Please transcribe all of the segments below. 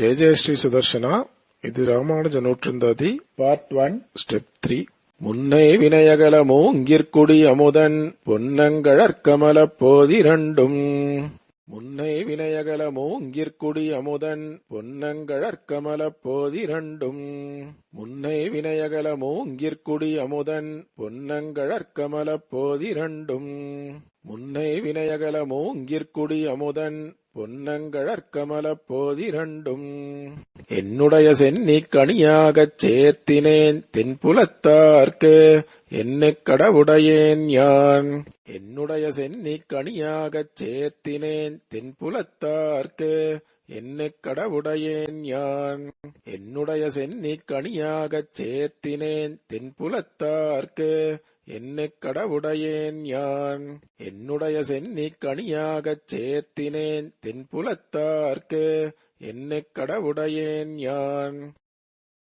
ஜெய ஜெய ஸ்ரீ சுதர்சனா. இது Ramanuja நூற்றந்தாதி part 1 step 3. முன்னை வினையகல மூங்கிற்குடி அமுதன் பொன்னங்கழற்கமலப் போதிரண்டும். முன்னை வினையகல மூங்கிற்குடி அமுதன் பொன்னங்கழற்கமலப் போதிரண்டும். முன்னை வினையகல மூங்கிற்குடி அமுதன் பொன்னங்கழற்கமலப் போதிரண்டும். முன்னை வினையகல மூங்கிற்குடி அமுதன் பொன்னங்கழற்கமலப் போதிரண்டும். என்னுடைய சென்னிக் கணியாகச் சேர்த்தினேன் தென்புலத்தார்க்கு என்னைக் கடவுடையேன் யான். என்னுடைய சென்னிக் கணியாகச் சேர்த்தினேன் தென்புலத்தார்க்கு என்னைக் கடவுடையேன் யான். என்னுடைய சென்னிக் கணியாகச் சேர்த்தினேன் தென்புலத்தார்க்கு என்னைக் கடவுடையேன் யான். என்னுடைய சென்னிக் கணியாகச் சேர்த்தினேன் தென்புலத்தார்க்கு என்னைக் கடவுடையேன் யான்.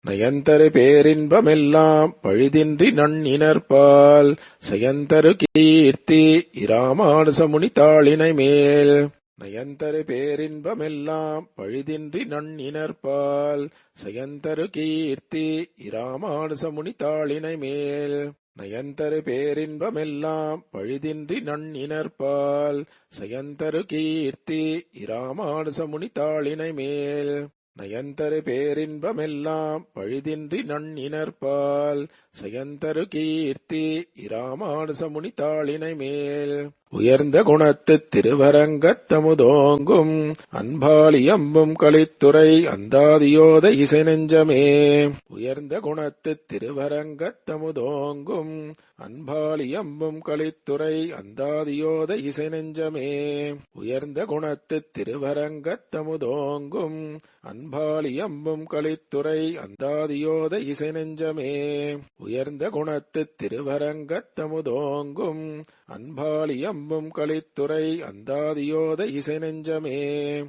நயந்தரு பேரின்பமெல்லாம் பழுதின்றி நன்னினர்பால் செயந்தரு கீர்த்தி இராமானுசமுனி தாளினை மேல். நயந்தரு பேரின்பமெல்லாம் பழுதின்றி நன்னினர்பால் செயந்தரு கீர்த்தி இராமானுசமுனி தாளினை மேல். நயந்தரு பேரின்பமெல்லாம் பழுதின்றி நன்னினர்பால் செயந்தரு கீர்த்தி இராமானுசமுனி தாளினை மேல். நயந்தரு பேரின்பமெல்லாம் பழுதின்றி நன்னினர்பால் செயந்தரு கீர்த்தி இராமானுசமுனி தாளினை மேல். உயர்ந்த குணத்துத் திருவரங்கத்தமுதோங்கும் அன்பாலியம்பும் கலித்துறை அந்தாதியோத இசை நெஞ்சமே. உயர்ந்த குணத்துத் திருவரங்கத்தமுதோங்கும் அன்பாலியம்பும் கலித்துறை அந்தாதியோத இசை நெஞ்சமே. உயர்ந்த குணத்துத் திருவரங்கத்தமுதோங்கும் அன்பாலியம்பும் கலித்துறை அந்தாதியோத இசை நெஞ்சமே. உயர்ந்த குணத்துத் திருவரங்கத்தமுதோங்கும் அன்பாலியம்பும் கலித்துறை அந்தாதியோத இசை நெஞ்சமே.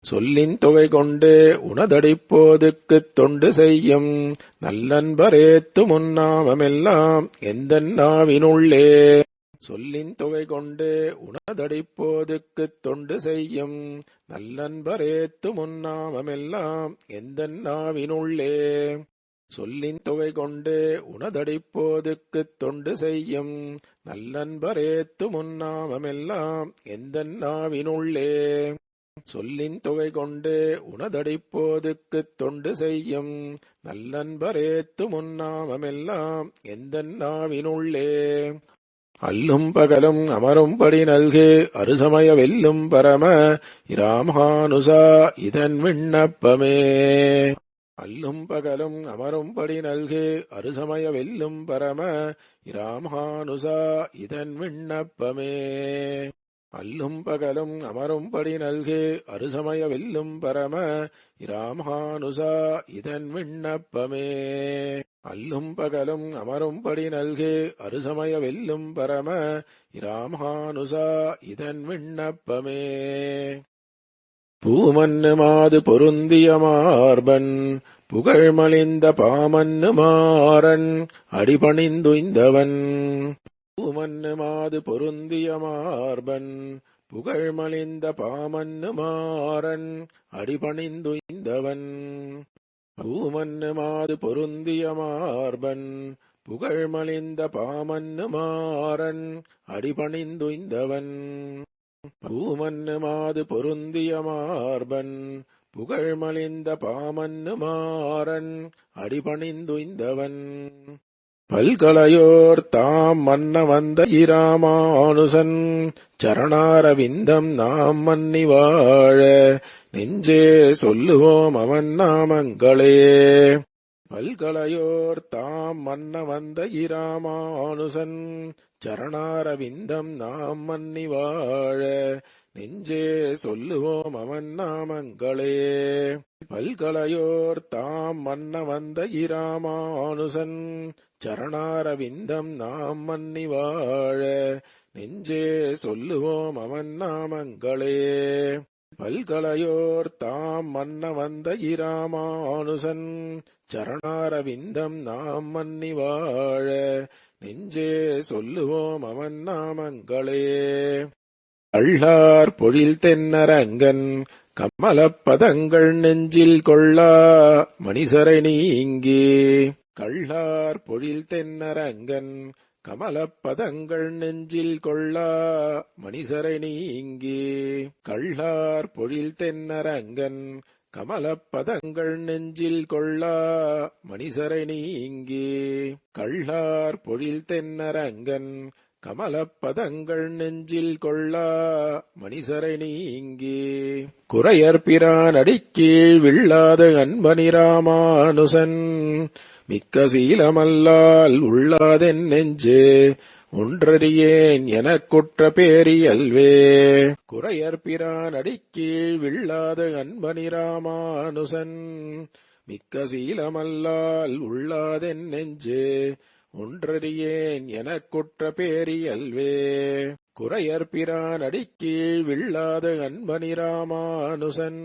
சொல்லின் தொகை கொண்டு உனதடிப்போதுக்குத் தொண்டு செய்யும் நல்லன்பரேத்து முன்னாமமெல்லாம் எந்தன் நாவினுள்ளே. சொல்லின் தொகை கொண்டு உனதடிப்போதுக்குத் தொண்டு செய்யும் நல்லன்பரேத்து முன்னாமமெல்லாம் எந்தன் நாவினுள்ளே. சொல்லின் தொகை கொண்டு உனதடிப்போதுக்குத் தொண்டு செய்யும் நல்லன்பரேத்து முன்னாமமெல்லாம் எந்தன் நாவினுள்ளே. சொல்லின் தொகை கொண்டு உனதடிப்போதுக்குத் தொண்டு செய்யும் நல்லன்பரேத்து முன்னாமமெல்லாம் எந்தன் நாவினுள்ளே. அல்லும் பகலும் அமரும்படி நல்கு அருசமய வெல்லும் பரம இராமானுசா இதன் விண்ணப்பமே. அல்லும் பகலும் அமரும்படி நல்கு அருசமய வெல்லும் பரம இராமானுசா இதன் விண்ணப்பமே. அல்லும் பகலும் அமரும்படி நல்கு அருசமய வெல்லும் பரம இராமானுசா இதன் விண்ணப்பமே. அல்லும் பகலும் அமரும்படி நல்கு அருசமய வெல்லும் பரம இராமானுசா இதன் விண்ணப்பமே. பூமன்னு மாது பொருந்திய மார்பன் புகழ்மலிந்த பாமன்னு மாறன் அடிபணிந்துய்ந்தவன். பூமன்னு மாது பொருந்திய மார்பன் புகழ்மலிந்த பாமன்னு மாறன் அடிபணிந்துய்ந்தவன். பூமன்னு மாது பொருந்திய மார்பன் புகழ்மலிந்த பாமன்னு மாறன் அடிபணிந்துய்ந்தவன். பூமன்னு மாது பொருந்திய மார்பன் புகழ்மலிந்த பாமன்னு மாறன் அடிபணிந்துய்ந்தவன். பல்கலையோர் தாம் மன்ன வந்த இராமானுசன் சரணாரவிந்தம் நாம் மன்னி வாழ நெஞ்சே சொல்லுவோம் அவன் நாமங்களே. பல்கலையோர் தாம் மன்ன வந்த இராமானுசன் சரணாரவிந்தம் நாம் மன்னி வாழ நெஞ்சே சொல்லுவோம் அவன் நாமங்களே. பல்கலையோர் தாம் மன்ன வந்த இராமானுசன் சரணாரவிந்தம் நாம் மன்னி வாழ நெஞ்சே சொல்லுவோம் அவன் நாமங்களே. பல்கலையோர் தாம் மன்ன வந்த இராமானுசன் சரணாரவிந்தம் நாம் மன்னி வாழ நெஞ்சே சொல்லுவோம் அவன் நாமங்களே. அள்ளார் பொழில் தென்னரங்கன் கமலப்பதங்கள் நெஞ்சில் கொள்ளா மணிசரை நீங்கி கள்ளார் பொழில் தென்னரங்கன் கமலப்பதங்கள் நெஞ்சில் கொள்ளா மணிசரை நீங்கி கள்ளார் பொழில் தென்னரங்கன் கமலப்பதங்கள் நெஞ்சில் கொள்ளா மணிசரை நீங்கி கள்ளார் பொழில் தென்னரங்கன் கமலப்பதங்கள் நெஞ்சில் கொள்ளா மணிசரை நீங்கி குறையர் பிரான் அடிக்கீழ் வில்லாத அன்பனிராமானுசன் மிக்க சீலமல்லால் உள்ளாதென் நெஞ்சே ஒன்றறியேன் எனக்குற்ற பேரியல்வே குறையர் பிரான் அடிக்கீழ் வில்லாத அன்பனிராமானுசன் மிக்க சீலமல்லால் உள்ளாதென் நெஞ்சே ஒன்றறியேன் எனக்குற்ற பேரியல்வே குறையர் பிரான் அடிக்கீழ் வில்லாத அன்பனிராமானுசன்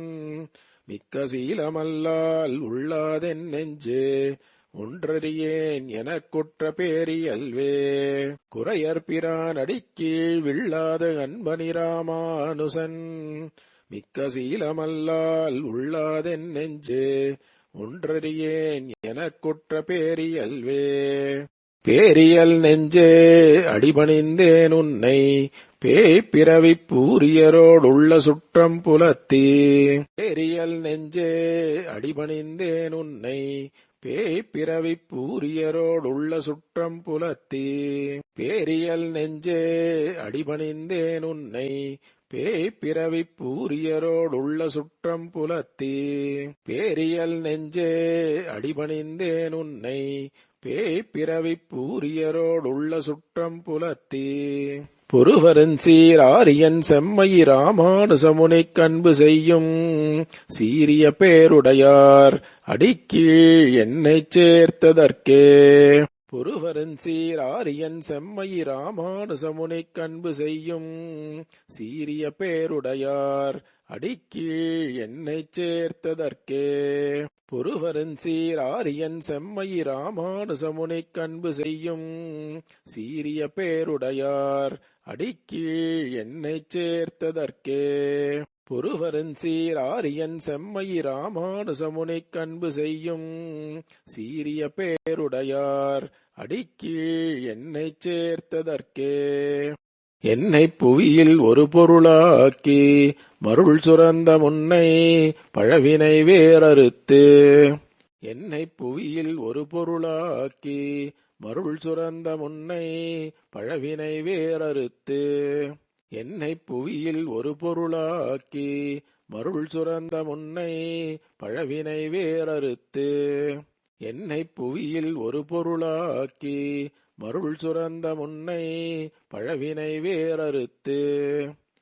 மிக்க சீலமல்லால் உள்ளாதென் நெஞ்சே ஒன்றறியேன் எனக்குற்ற பேரியல்வே குறையர் பிரான் அடிக்கீழ் வில்லாத அன்பனிராமானுசன் மிக்க சீலமல்லால் உள்ளாதென் நெஞ்சே ஒன்றறியேன் எனக்குற்ற பேரியல்வே பேரியல் நெஞ்சே அடிபணிந்தேன் உன்னை பேய்பிறவிப் பூரியரோடுள்ள சுற்றம் புலத்தி பேரியல் நெஞ்சே அடிபணிந்தேன் உன்னை பேய்பிறவிப் பூரியரோடுள்ள சுற்றம் புலத்தி பேரியல் நெஞ்சே அடிபணிந்தேன் உன்னை பேய்பிறவிப் பூரியரோடுள்ள சுற்றம் புலத்தி பேரியல் நெஞ்சே அடிபணிந்தேன் உன்னை பேய்பிறவிப் பூரியரோடுள்ள சுற்றம் புலத்தி பொறுவரன் சீர் ஆரியன் செம்மையி ராமானுசமுனிக் கன்பு செய்யும் சீரிய பேருடையார் அடிக்கீழ் என்னைச் சேர்த்ததற்கே பொறுவரன் சீர் ஆரியன் செம்மையி ராமானுசமுனிக் கன்பு செய்யும் சீரிய பேருடையார் அடிக்கீழ் என்னைச் சேர்த்ததற்கே பொறுவரன் சீர் ஆரியன் செம்மையி ராமானுசமுனிக் கன்பு செய்யும் சீரிய பேருடையார் அடிக்கீழ் என்னைச் சேர்த்ததற்கே பொறுவரன் சீர் ஆரியன் செம்மையி ராமானுசமுனிக் கன்பு செய்யும் சீரிய பேருடையார் அடிக்கீழ் என்னைச் சேர்த்ததற்கே என்னைப் புவியில் ஒரு பொருளாக்கி மருள் சுரந்த முன்னை பழவினை வேறறுத்து என்னைப் புவியில் ஒரு பொருளாக்கி மருள் சுரந்த முன்னை பழவினை வேறறுத்து என்னைப் புவியில் ஒரு பொருளாக்கி மருள் சுரந்த முன்னை பழவினை வேறறுத்து என்னைப் புவியில் ஒரு பொருளாக்கி மருள் சுரந்த முன்னை பழவினை வேறறுத்து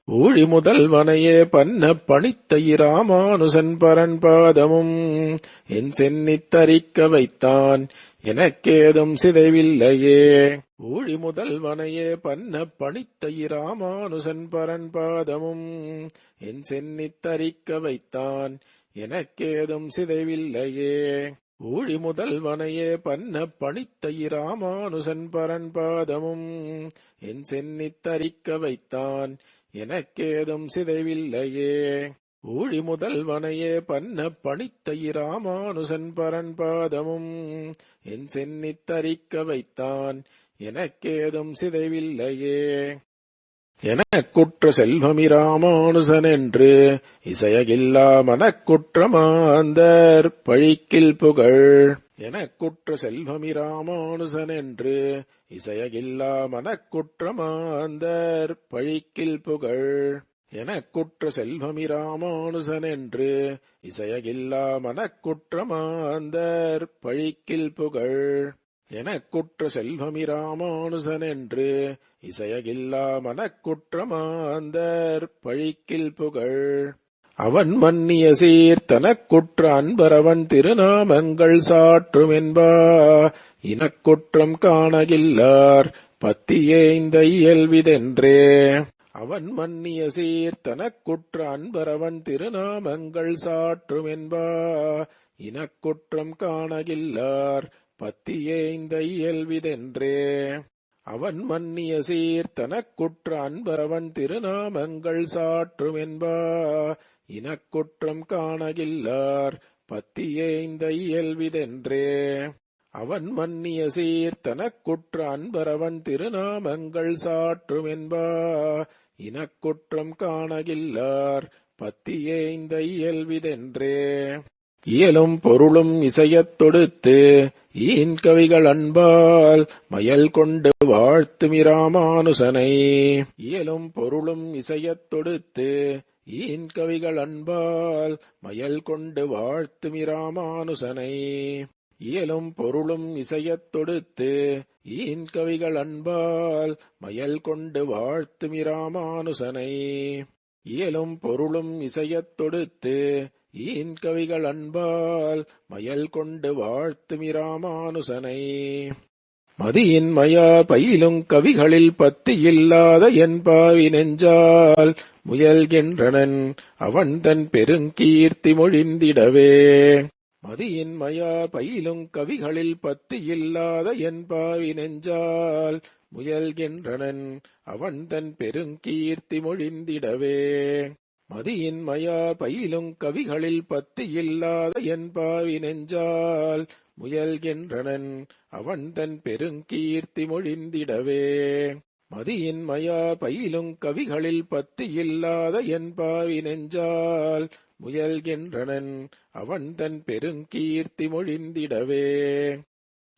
ஊழி முதல்வனையே பண்ண பணித்த இராமானுசன் பரன்பாதமும் என் சென்னித்தரிக்க வைத்தான் எனக்கேதும் சிதைவில்லையே ஊழி முதல்வனையே பண்ண பணித்த இராமானுசன் பரன்பாதமும் என் சென்னித்தரிக்க வைத்தான் எனக்கேதும் சிதைவில்லையே ஊழி முதல்வனையே பண்ண பணித்த இராமானுசன் பரன்பாதமும் என் சென்னித்தரிக்க வைத்தான் எனக்கேதும் சிதைவில்லையே ஊழி முதல்வனையே பண்ண பணித்த இராமானுசன் பரன்பாதமும் என் சென்னித்தரிக்க வைத்தான் எனக்கேதும் சிதைவில்லையே எனக்குற்ற செல்வமிராமானுசன் என்று இசையகில்லா மனக்குற்ற மாந்தர் பழிக்கில் புகழ் எனக்குற்ற செல்வமிராமானுசன் என்று இசையகில்லா மனக்குற்ற மாந்தர் பழிக்கில் புகழ் எனக்குற்ற செல்வமிராமானுசன் என்று இசையகில்லா மனக்குற்ற மாந்தர் பழிக்கில் புகழ் எனக்குற்ற செல்வமிராமானுசன் என்று இசையகில்லா மனக்குற்ற மாந்தர் பழிக்கில் புகழ் அவன் மன்னிய சீர் தனக்குற்ற அன்பரவன் திருநாமங்கள் சாற்றுமென்பா இனக்குற்றம் காணகில்லார் பத்தியே இந்த இயல்விதென்றே அவன் மன்னிய சீர் தனக்குற்ற அன்பரவன் திருநாமங்கள் சாற்றுமென்பா இனக்குற்றம் காணகில்லார் பத்தியே இந்த இயல்விதென்றே அவன் மன்னிய சீர் தனக்குற்ற அன்பரவன் திருநாமங்கள் சாற்றுமென்பா இனக்குற்றம் காணகில்லார் பத்தியேய்ந்த இயல்விதென்றே. அவன் மன்னிய சீர் தனக்குற்ற அன்பரவன் திருநாமங்கள் சாற்றுமென்பா இனக்குற்றம் காணகில்லார் பத்தியேய்ந்த இயல்விதென்றே. இயலும் பொருளும் இசையத் தொடுத்து ஈன்கவிகள் அன்பால் மயல் கொண்டு வாழ்த்துமிராமானுசனை. இயலும் பொருளும் இசையத் தொடுத்து ஈன்கவிகள் அன்பால் மயல் கொண்டு வாழ்த்துமிராமானுசனை. இயலும் பொருளும் இசையத் தொடுத்து ஈன்கவிகள் அன்பால் மயல் கொண்டு வாழ்த்துமிராமானுசனை. இயலும் பொருளும் இசையத் தொடுத்து ஈன்கவிகள் அன்பால் மயல் கொண்டு வாழ்த்துமிராமானுசனை. மதியின் மயா பயிலுங் கவிகளில் பத்தியில்லாத என் பாவி நெஞ்சால் முயல்கின்றனன் அவன் தன் பெருங்கீர்த்தி மொழிந்திடவே. மதியின் மயா பயிலுங் கவிகளில் பத்தியில்லாத என் பாவி நெஞ்சால் முயல்கின்றனன் அவன் தன் பெருங்கீர்த்தி மொழிந்திடவே. மதியின் மயா பயிலுங் கவிகளில் பத்தியில்லாத என் பாவி நெஞ்சால் முயல்கின்றனன் அவன் தன் பெருங்கீர்த்தி மொழிந்திடவே. மதியின் மயா பயிலுங் கவிகளில் பத்தியில்லாத என் பாவி நெஞ்சால் முயல்கின்றனன் அவன் தன் பெருங்கீர்த்தி மொழிந்திடவே.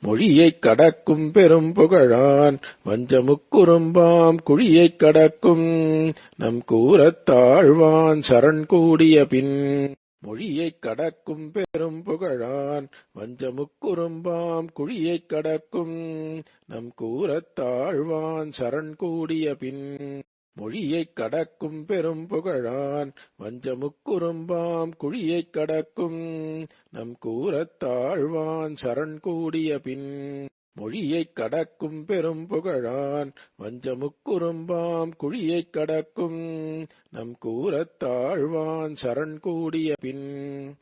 மொழியைக் கடக்கும் பெரும் புகழான் வஞ்சமுக்குறும்பாம் குழியைக் கடக்கும் நம் கூறத் தாழ்வான் சரண் கூடிய பின். மொழியைக் கடக்கும் பெரும் புகழான் வஞ்சமுக்குறும்பாம் குழியைக் கடக்கும் நம் கூறத் தாழ்வான் சரண் கூடிய பின். மொழியைக் கடக்கும் பெரும் புகழான் வஞ்சமுக்குறும்பாம் குழியைக் கடக்கும் நம் கூறத் தாழ்வான் சரண் கூடிய பின். மொழியைக் கடக்கும் பெரும் புகழான் வஞ்சமுக்குறும்பாம் குழியைக் கடக்கும் நம் கூறத் தாழ்வான் சரண் கூடிய பின்.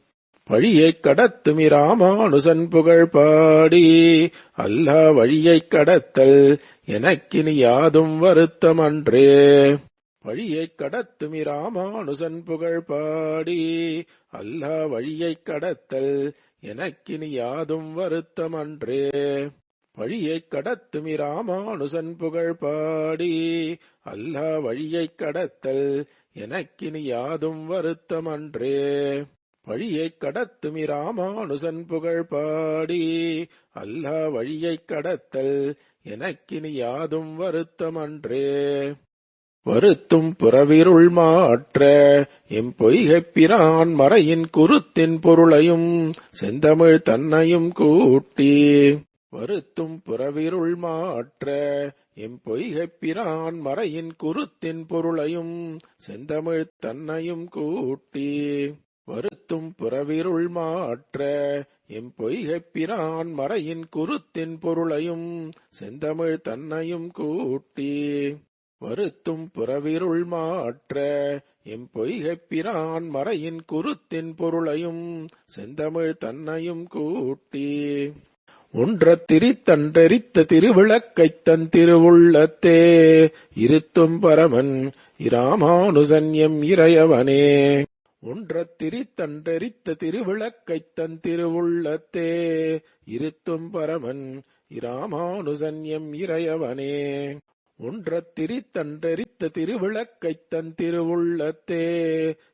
வழியைக் கடத்துமிராமானுசன் புகழ் பாடி அல்லா வழியைக் கடத்தல் எனக்கினி யாதும் வருத்தமன்றே. வழியைக் கடத்துமிராமானுசன் புகழ் பாடி அல்லா வழியைக் கடத்தல் எனக்கினி யாதும் வருத்தமன்றே. வழியைக் கடத்துமிராமானுசன் புகழ் பாடி அல்லா வழியைக் கடத்தல் எனக்கினி யாதும் வருத்தமன்றே. வழியைக் கடத்துமிராமானுசன் புகழ் பாடி அல்லா வழியைக் கடத்தல் எனக்கினி யாதும் வருத்தமன்றே. வருத்தும் புறவிருள் மாற்ற எம் பொய்கைப் பிரான் மறையின் குருத்தின் பொருளையும் செந்தமிழ் தன்னையும் கூட்டி. வருத்தும் புறவிருள் மாற்ற எம் பொய்கைப் பிரான் மறையின் குருத்தின் பொருளையும் செந்தமிழ் தன்னையும் கூட்டி. வருத்தும் புறவிருள் மாற்ற எம் பொய்கைப் பிரான் மறையின் குருத்தின் பொருளையும் செந்தமிழ் தன்னையும் கூட்டி. வருத்தும் புறவிருள் மாற்ற எம் பொய்கைப் பிரான் மறையின் குருத்தின் பொருளையும் செந்தமிழ் தன்னையும் கூட்டி. ஒன்றத் திரித்தன்றெரித்த திருவிளக்கைத் தன் திருவுள்ளத்தே இருத்தும் பரமன் இராமானுசன் எம் இறையவனே. ஒன்றத் திரித்தன்றெரித்த திருவிளக்கைத் தன் திருவுள்ளத்தே இருத்தும் பரமன் இராமானுசன் எம் இறையவனே. ஒன்றத் திரித்தன்றெரித்த திருவிளக்கைத் தன் திருவுள்ளத்தே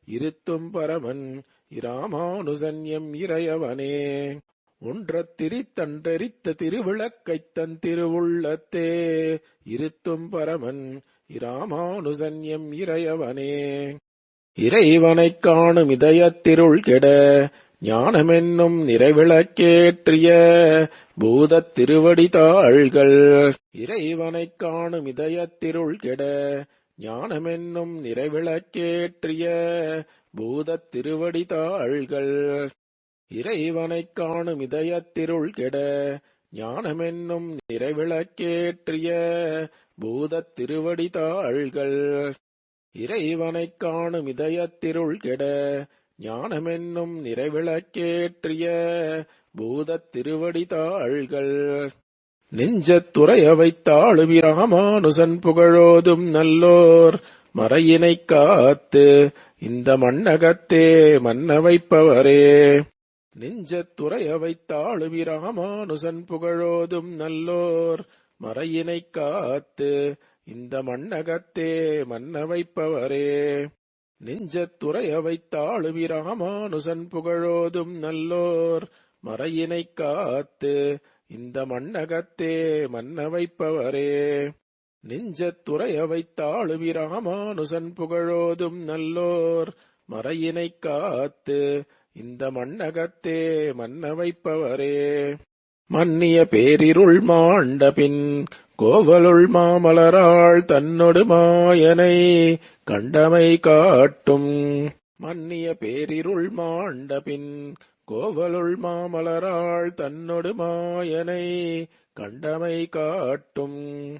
இருத்தும் பரமன் இராமானுசன் எம் இறையவனே. ஒன்றத் திரித்தன்றெரித்த திருவிளக்கைத் தன் திருவுள்ளத்தே இருத்தும் பரமன் இராமானுசன் எம் இறையவனே. இறைவனைக் காணும் இதயத்திருள் கெட ஞானமென்னும் நிறைவிளக்கேற்றிய பூதத் திருவடி தாள்கள். இறைவனைக் காணும் இதயத்திருள் கெட ஞானமென்னும் நிறைவிளக்கேற்றிய பூதத் திருவடி தாள்கள். இறைவனைக் காணும் இதயத்திருள் கெட ஞானமென்னும் நிறைவிளக்கேற்றிய பூதத் திருவடி தாள்கள். இறைவனைக் காணும் இதயத்திருள் கெட ஞானமென்னும் நிறைவிளக்கேற்றிய பூதத் திருவடி தாள்கள். நெஞ்சத்துறைய வைத்தாளுவி ராமானுசன் புகழோதும் நல்லோர் மறையினைக் காத்து இந்த மண்ணகத்தே மன்ன வைப்பவரே. நெஞ்சத்துறைய வைத்தாளுவி ராமானுசன் புகழோதும் நல்லோர் மறையினைக் காத்து இந்த மண்ணகத்தே மன்ன வைப்பவரே. நெஞ்சத்துறைய வைத்தாளுவி ராமானுசன் புகழோதும் நல்லோர் மறையினைக் காத்து இந்த மண்ணகத்தே மன்ன வைப்பவரே. நெஞ்சத்துறைய வைத்தாளுவி ராமானுசன் புகழோதும் நல்லோர் மறையினைக் காத்து இந்த மண்ணகத்தே மன்ன வைப்பவரே. மன்னிய பேரிருள் மாண்டபின் கோவலுள் மாமலராள் தன்னொடு மாயனை கண்டமை காட்டும். மன்னிய பேரிருள் மாண்டபின் கோவலுள் மாமலராள் தன்னொடு மாயனை கண்டமை காட்டும்.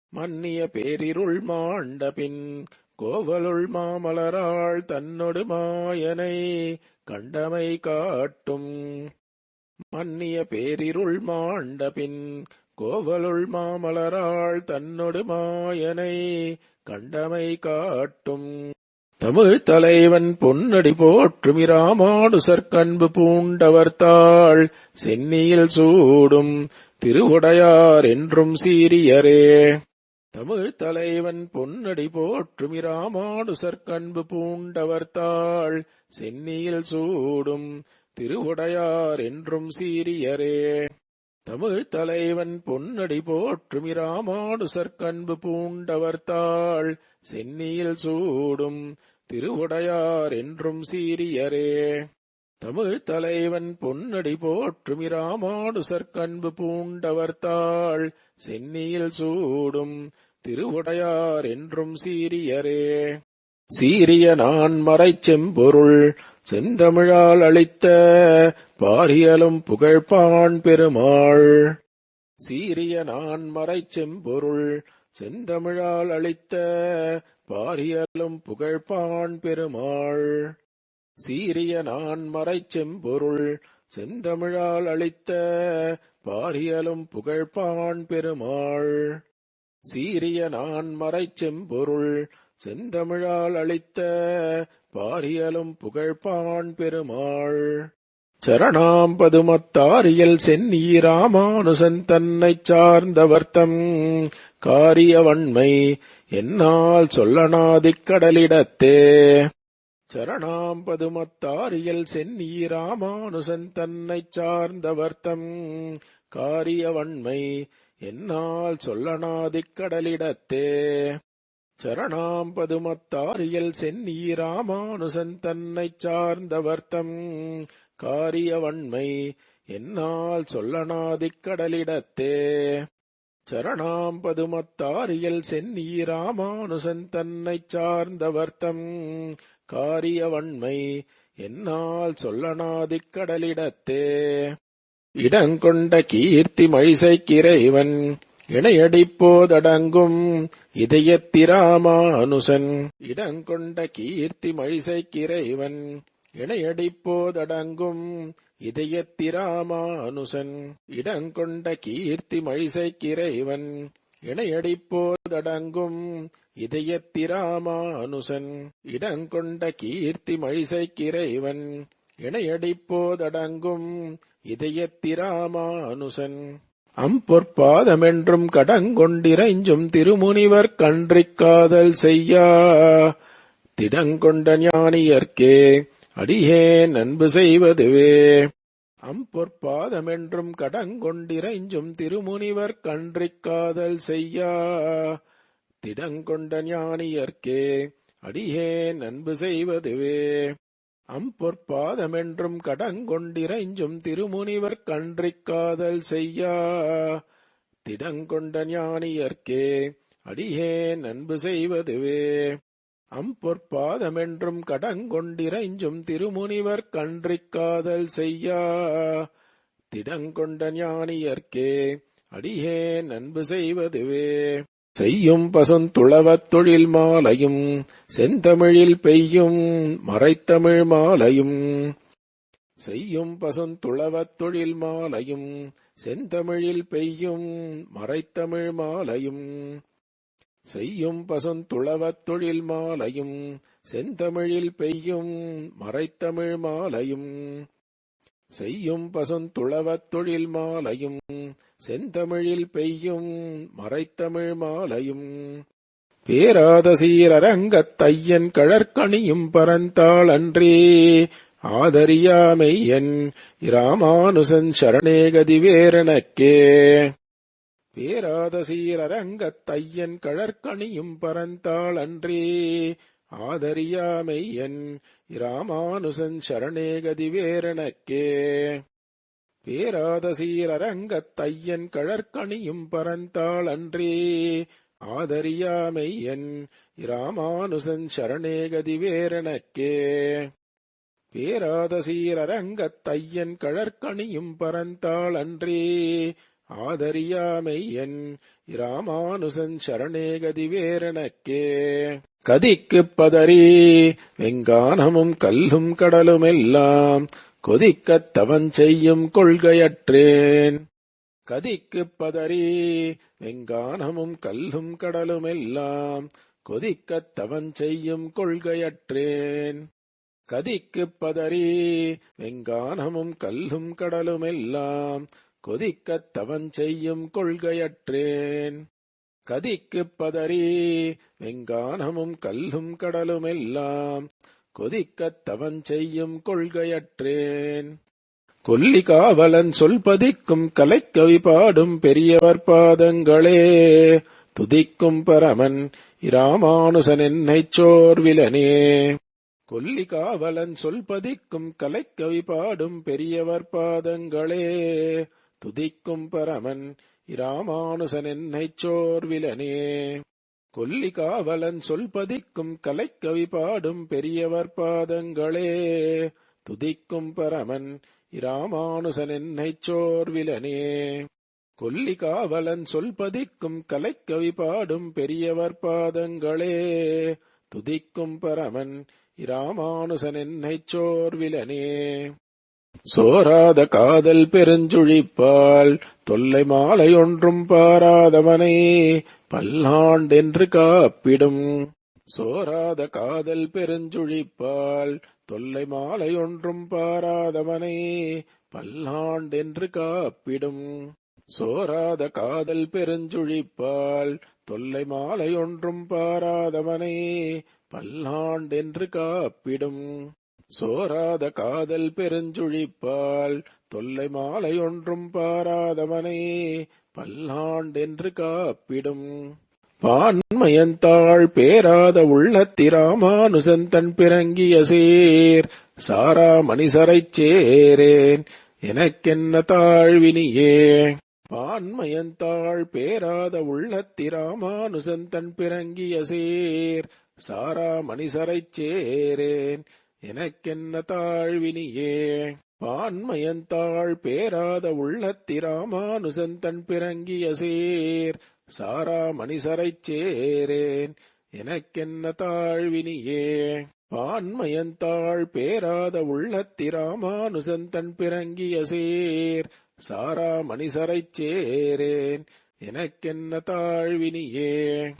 மன்னிய பேரிருள் மாண்டபின் கோவலுள் மாமலராள் தன்னொடு மாயனை கண்டமை காட்டும். மன்னிய பேரிருள் மாண்டபின் கோவலுள் மாமலராள் தன்னொடு மாயனை கண்டமை காட்டும். தமிழ் தலைவன் பொன்னடி போற்றுமி ராமானுசற்கன்பு பூண்டவர் தாள் சென்னியில் சூடும் திருவுடையார் என்றும் சீரியரே. தமிழ் தலைவன் பொன்னடி போற்றுமி ராமானுசற்கன்பு பூண்டவர் தாள் சென்னியில் சூடும் திருவுடையார் என்றும் சீரியரே. தமிழ் தலைவன் பொன்னடி போற்றுமி ராமானுசற்கன்பு பூண்டவர் தாள் சென்னியில் சூடும் திருவுடையார் என்றும் சீரியரே. தமிழ் தலைவன் பொன்னடி போற்றுமி ராமானுசற்கன்பு பூண்டவர் தாள் சென்னியில் சூடும் திருவுடையார் என்றும் சீரியரே. சீரிய நான் மறைச்செம்பொருள் செந்தமிழால் அளித்த பாரியலும் புகழ்பான் பெருமாள். சீரிய நான் மறைச்செம்பொருள் செந்தமிழால் அளித்த பாரியலும் புகழ்பான் பெருமாள். சீரிய நான் மறைச்செம்பொருள் செந்தமிழால் அளித்த பாரியலும் புகழ்பான் பெருமாள். சீரிய நான் மறைச்செம்பொருள் செந்தமிழால் அளித்த பாரியலும் புகழ்பான் பெருமாள். சரணாம் பதுமத்தாரியல் சென்னி ராமானுசன் தன்னைச் சார்ந்தவர்த்தம் காரியவன்மை என்னால் சொல்லனாதிக்கடலிடத்தே. சரணாம் பதுமத்தாரியல் சென்னி ராமானுசன் தன்னைச் சார்ந்தவர்த்தம் காரியவன்மை என்னால் சொல்லனாதிக்கடலிடத்தே. சரணாம் பதுமத்தாரியல் சென்னி ராமானுசன் தன்னைச் சார்ந்தவர்த்தம் காரியவன்மை என்னால் சொல்லனாதிக்கடலிடத்தே. சரணாம் பதுமத்தாரியல் சென்னி ராமானுசன் தன்னைச் சார்ந்தவர்த்தம் காரியவன்மை என்னால் சொல்லனாதிக்கடலிடத்தே. இடங்கொண்ட கீர்த்தி மழிசைக்கிறைவன் இணையடிப்போதடங்கும் இதயத்திராமானுசன். இடங்கொண்ட கீர்த்தி மழிசைக்கிறைவன் இணையடிப்போதடங்கும் இதயத்திராமானுசன். இடங்கொண்ட கீர்த்தி மழிசைக்கிறைவன் இணையடிப்போதடங்கும் இதயத்திராமானுசன். இடங்கொண்ட கீர்த்தி மழிசைக்கிறைவன் இணையடிப்போதடங்கும் இதயத்திராமானுசன். அம்பொற்பாதமென்றும் கடங்கொண்டிரைஞ்சும் திருமுனிவர் கன்றிக் காதல் செய்யா திடங்கொண்ட ஞானியர்க்கே அடியேன் அன்பு செய்வதுவே. அம்பொற்பாதமென்றும் கடங்கொண்டிரைஞ்சும் திருமுனிவர் கன்றிக் காதல் செய்யா திடங்கொண்ட ஞானியர்க்கே அடியேன் அன்பு செய்வதுவே. அம்பொற்பாதமென்றும் கடங்கொண்டிரைஞ்சும் திருமுனிவர் கன்றிக் காதல் செய்யா திடங்கொண்ட ஞானியர்க்கே அடியேன் அன்பு செய்வதுவே. அம்பொற்பாதமென்றும் கடங்கொண்டிரைஞ்சும் திருமுனிவர் கன்றிக் காதல் செய்யா திடங்கொண்ட ஞானியர்க்கே அடியேன் அன்பு செய்வதுவே. செய்யும் பசுந்துளவத் தொழில் மாலையும் செந்தமிழில் பெய்யும் மறைத்தமிழ் மாலையும். செய்யும் பசுந்துளவத் தொழில் மாலையும் செந்தமிழில் பெய்யும் மறைத்தமிழ் மாலையும் செய்யும் பசுந்துளவத் தொழில் மாலையும் செந்தமிழில் பெய்யும் மறைத்தமிழ் மாலையும் செய்யும் பசுந்துளவத் தொழில் மாலையும் செந்தமிழில் பெய்யும் மறைத்தமிழ் மாலையும் பேராத சீரரங்கத் தையன் கழற்கணியும் பரந்தாள் அன்றே ஆதரியாமெய்யன் இராமானுசன் சரணேகதி வேறெனக்கே. பேராத சீரரங்கத் தையன் கழற்கணியும் பரந்தாள் அன்றே ஆதரியாமெய்யன் இராமானுசன் சரணேகதி வேறெனக்கே. பேராத சீரரங்கத் தையன் கழற்கணியும் பரந்தாள் அன்றே ஆதரியாமெய்யன் இராமானுசன் சரணேகதி வேறெனக்கே. பேராத சீரரங்கத் தையன் கழற்கணியும் பரந்தாள் அன்றே ஆதரியாமெய்யன் இராமானுசன் சரணேகதி வேறெனக்கே. கதிக்குப் பதறி வெங்கானமும் கல்லும் கடலுமெல்லாம் கொதிக்கத் தவஞ் செய்யும் கொள்கையற்றேன். கதிக்குப் பதறி வெங்கானமும் கல்லும் கடலுமெல்லாம் கொதிக்கத் தவஞ் செய்யும் கொள்கையற்றேன். கதிக்குப் பதறி வெங்கானமும் கல்லும் கடலுமெல்லாம் கொதிக்கத் தவஞ் செய்யும் கொள்கையற்றேன். கதிக்குப் பதறி வெங்கானமும் கல்லும் கடலுமெல்லாம் கொதிக்கத் தவஞ் செய்யும் கொள்கையற்றேன். கொல்லி காவலன் சொல்பதிக்கும் கலைக்கவி பாடும் பெரியவர் பாதங்களே துதிக்கும் பரமன் இராமானுசன் என்னைச் சோர்விலனே. கொல்லி காவலன் சொல்பதிக்கும் கலைக்கவி பாடும் பெரியவர் பாதங்களே துதிக்கும் பரமன் இராமானுசன் என்னைச் சோர்விலனே. கொல்லி காவலன் சொல்பதிக்கும் கலைக்கவி பாடும் பெரியவர் பாதங்களே துதிக்கும் பரமன் இராமானுசன் என்னைச் சோர்விலனே. கொல்லி காவலன் சொல்பதிக்கும் கலைக்கவி பாடும் பெரியவர் பாதங்களே துதிக்கும் பரமன் இராமானுசன் என்னைச் சோர்விலனே. சோராத காதல் பெருஞ்சுழிப்பால் தொல்லை மாலை ஒன்றும் பாராதவனை பல்லாண்டென்று காப்பிடும். சோராத காதல் பெருஞ்சுழிப்பால் தொல்லை மாலை ஒன்றும் பாராதவனை பல்லாண்டென்று காப்பிடும். சோராத காதல் பெருஞ்சுழிப்பால் தொல்லை மாலை ஒன்றும் பாராதவனை பல்லாண்டென்று காப்பிடும். சோராத காதல் பெருஞ்சுழிப்பால் தொல்லை மாலை ஒன்றும் பாராதவனை பல்லாண்டென்று காப்பிடும். பான்மயந்தாள் பேராத உள்ளத்திராமானுசன் தன் பிறங்கிய சேர் சாரா மணிசரைச் சேரேன் எனக்கென்ன தாழ்வினியே. பான்மயந்தாள் பேராத உள்ளத்திராமானுசன் தன் பிறங்கிய சேர் சாரா மணிசரைச் சேரேன் எனக்கென்ன தாழ்வினியே. பான்மயந்தாள் பேராத உள்ளத்திராமானுசன் தன் பிறங்கிய சேர் சாரா மணிசரைச் சேரேன் எனக்கென்ன தாழ்வினியே. பான்மயந்தாள் பேராத உள்ளத்திராமானுசன் தன் பிறங்கிய சேர் சாரா மணிசரைச் சேரேன் எனக்கென்ன தாழ்வினியே.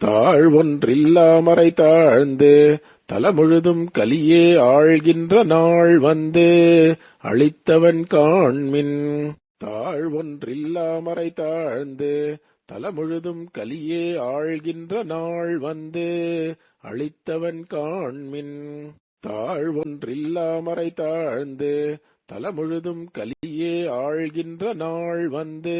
தாழ்வொன்றில்லாமறை தாழ்ந்து தலமுழுதும் கலியே ஆழ்கின்ற நாள் வந்து அளித்தவன் காண்மின். தாழ்வொன்றில்லாமறை தாழ்ந்து தலமுழுதும் கலியே ஆழ்கின்ற நாள் வந்து அளித்தவன் காண்மின். தாழ்வொன்றில்லாமறை தாழ்ந்து தலமுழுதும் கலியே ஆழ்கின்ற நாள் வந்து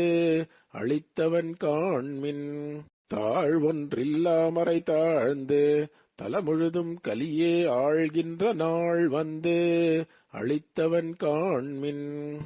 அளித்தவன் காண்மின். தாழ்வொன்றில்லாமறை தாழ்ந்து தலமுழுதும் கலியே ஆழ்கின்ற நாள் வந்து அளித்தவன் காண்மின்.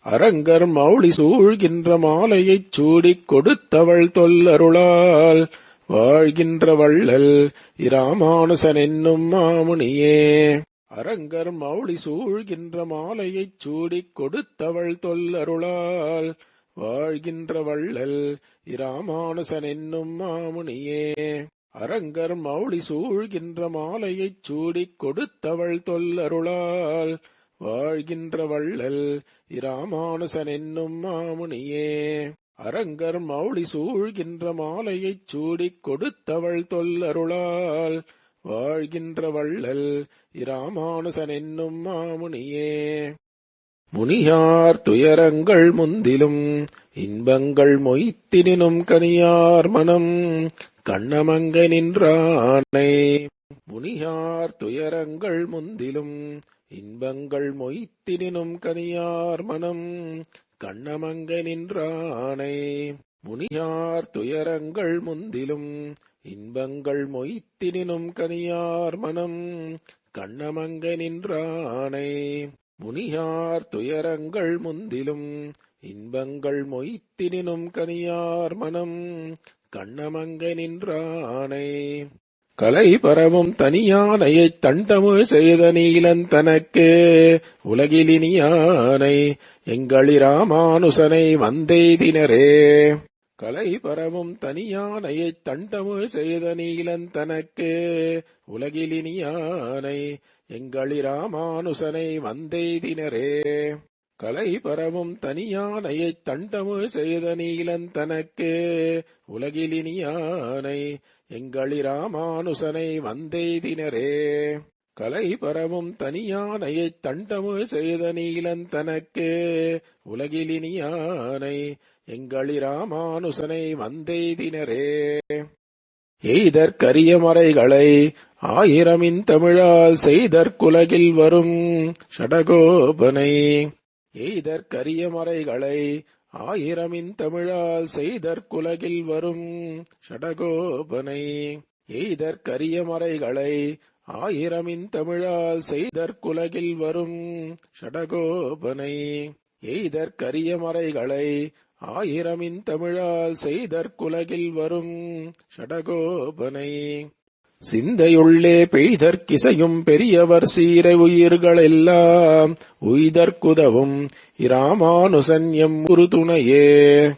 அரங்கர் மௌளி சூழ்கின்ற மாலையைச் சூடிக் கொடுத்தவள் தொல்லருளால் வாழ்கின்ற வள்ளல் இராமானுசன் என்னும் மாமுனியே. அரங்கர் மௌளி சூழ்கின்ற மாலையைச் சூடிக் கொடுத்தவள் தொல்லருளால் வாழ்கின்ற வள்ளல் இராமானுசன் என்னும் மாமுனியே. அரங்கர் மௌளி சூழ்கின்ற மாலையைச் சூடிக் கொடுத்தவள் தொல்லருளால் வாழ்கின்ற வள்ளல் இராமானுசன் என்னும் மாமுனியே. அரங்கர் மௌலி சூழ்கின்ற மாலையைச் சூடிக் கொடுத்தவள் தொல்லருளால் வாழ்கின்ற வள்ளல் இராமானுசன் என்னும் மாமுனியே. முனியார் துயரங்கள் முந்திலும் இன்பங்கள் மொய்த்தினும் கனியார் மனம் கண்ணமங்க நின்றானை. முனியார் துயரங்கள் முந்திலும் இன்பங்கள் மொய்த்தினும் கனியார் மனம் கண்ணமங்க நின்றானை. முனியார் துயரங்கள் முந்திலும் இன்பங்கள் மொய்த்தினும் கனியார் மனம் கண்ணமங்க நின்றானை. முனியார் துயரங்கள் முந்திலும் இன்பங்கள் மொய்த்தினும் கனியார் மனம் கண்ணமங்க நின்றானை. கலை பரவும் தனியானையைத் தண்டமுழ் செய்த நீலன் தனக்கு உலகிலினியானை எங்களிராமானுசனை வந்தெய்தினரே. கலை பரவும் தனியானையைத் தண்டமுழ் செய்த நீலன் தனக்கு உலகிலினியானை எங்களிராமானுசனை வந்தெய்தினரே. கலை பரவும் தனியானையைத் தண்டமுழ் செய்த நீலன் தனக்கு உலகிலினியானை எங்களிராமானுசனை வந்தெய்தினரே. கலை பரவும் தனியானையைத் தண்டமுழ் செய்த நீலன் தனக்கு உலகிலினியானை எங்களிராமானுசனை வந்தெய்தினரே. எய்தற்கரிய மறைகளை ஆயிரமின் தமிழால் செய்தற்குலகில் வரும் ஷடகோபனை. எய்தற்கரிய மறைகளை ஆயிரமின் தமிழால் செய்தற்குலகில் வரும் ஷடகோபனை. எய்தற்கரிய மறைகளை ஆயிரமின் தமிழால் செய்தற்குலகில் வரும் ஷடகோபனை. எய்தற்கரிய மறைகளை ஆயிரமின் தமிழால் செய்தற்குலகில் வரும் ஷடகோபனை. சிந்தையுள்ளே பெய்தற்கிசையும் பெரியவர் சீரை உயிர்களெல்லாம் உய்தற்குதவும் இராமானுசன் எம் உறுதுணையே.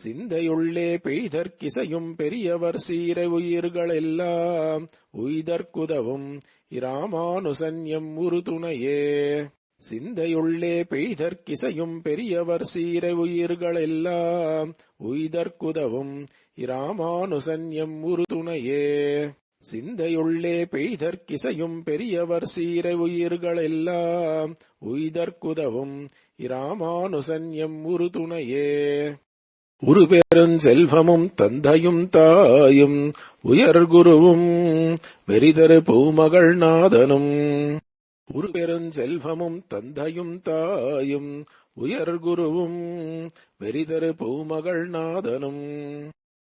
சிந்தையுள்ளே பெய்தற்கிசையும் பெரியவர் சீரை உயிர்களெல்லாம் உய்தற்குதவும் இராமானுசன் எம் உறுதுணையே. சிந்தையுள்ளே பெய்தற்கிசையும் பெரியவர் சீரை உயிர்களெல்லாம் உய்தற்குதவும் இராமானுசன் எம் உறுதுணையே. சிந்தையுள்ளே பெய்தற்கிசையும் பெரியவர் சீரை உயிர்களெல்லாம் உய்தற்குதவும் இராமானுசன் எம் உறுதுணையே. உருபெருஞ் செல்வமும் தந்தையும் தாயும் உயர்குருவும் வெறிதரு பூமகள் நாதனும். உருபெருஞ் செல்வமும் தந்தையும் தாயும் உயர்குருவும் வெறிதரு பூமகள் நாதனும்.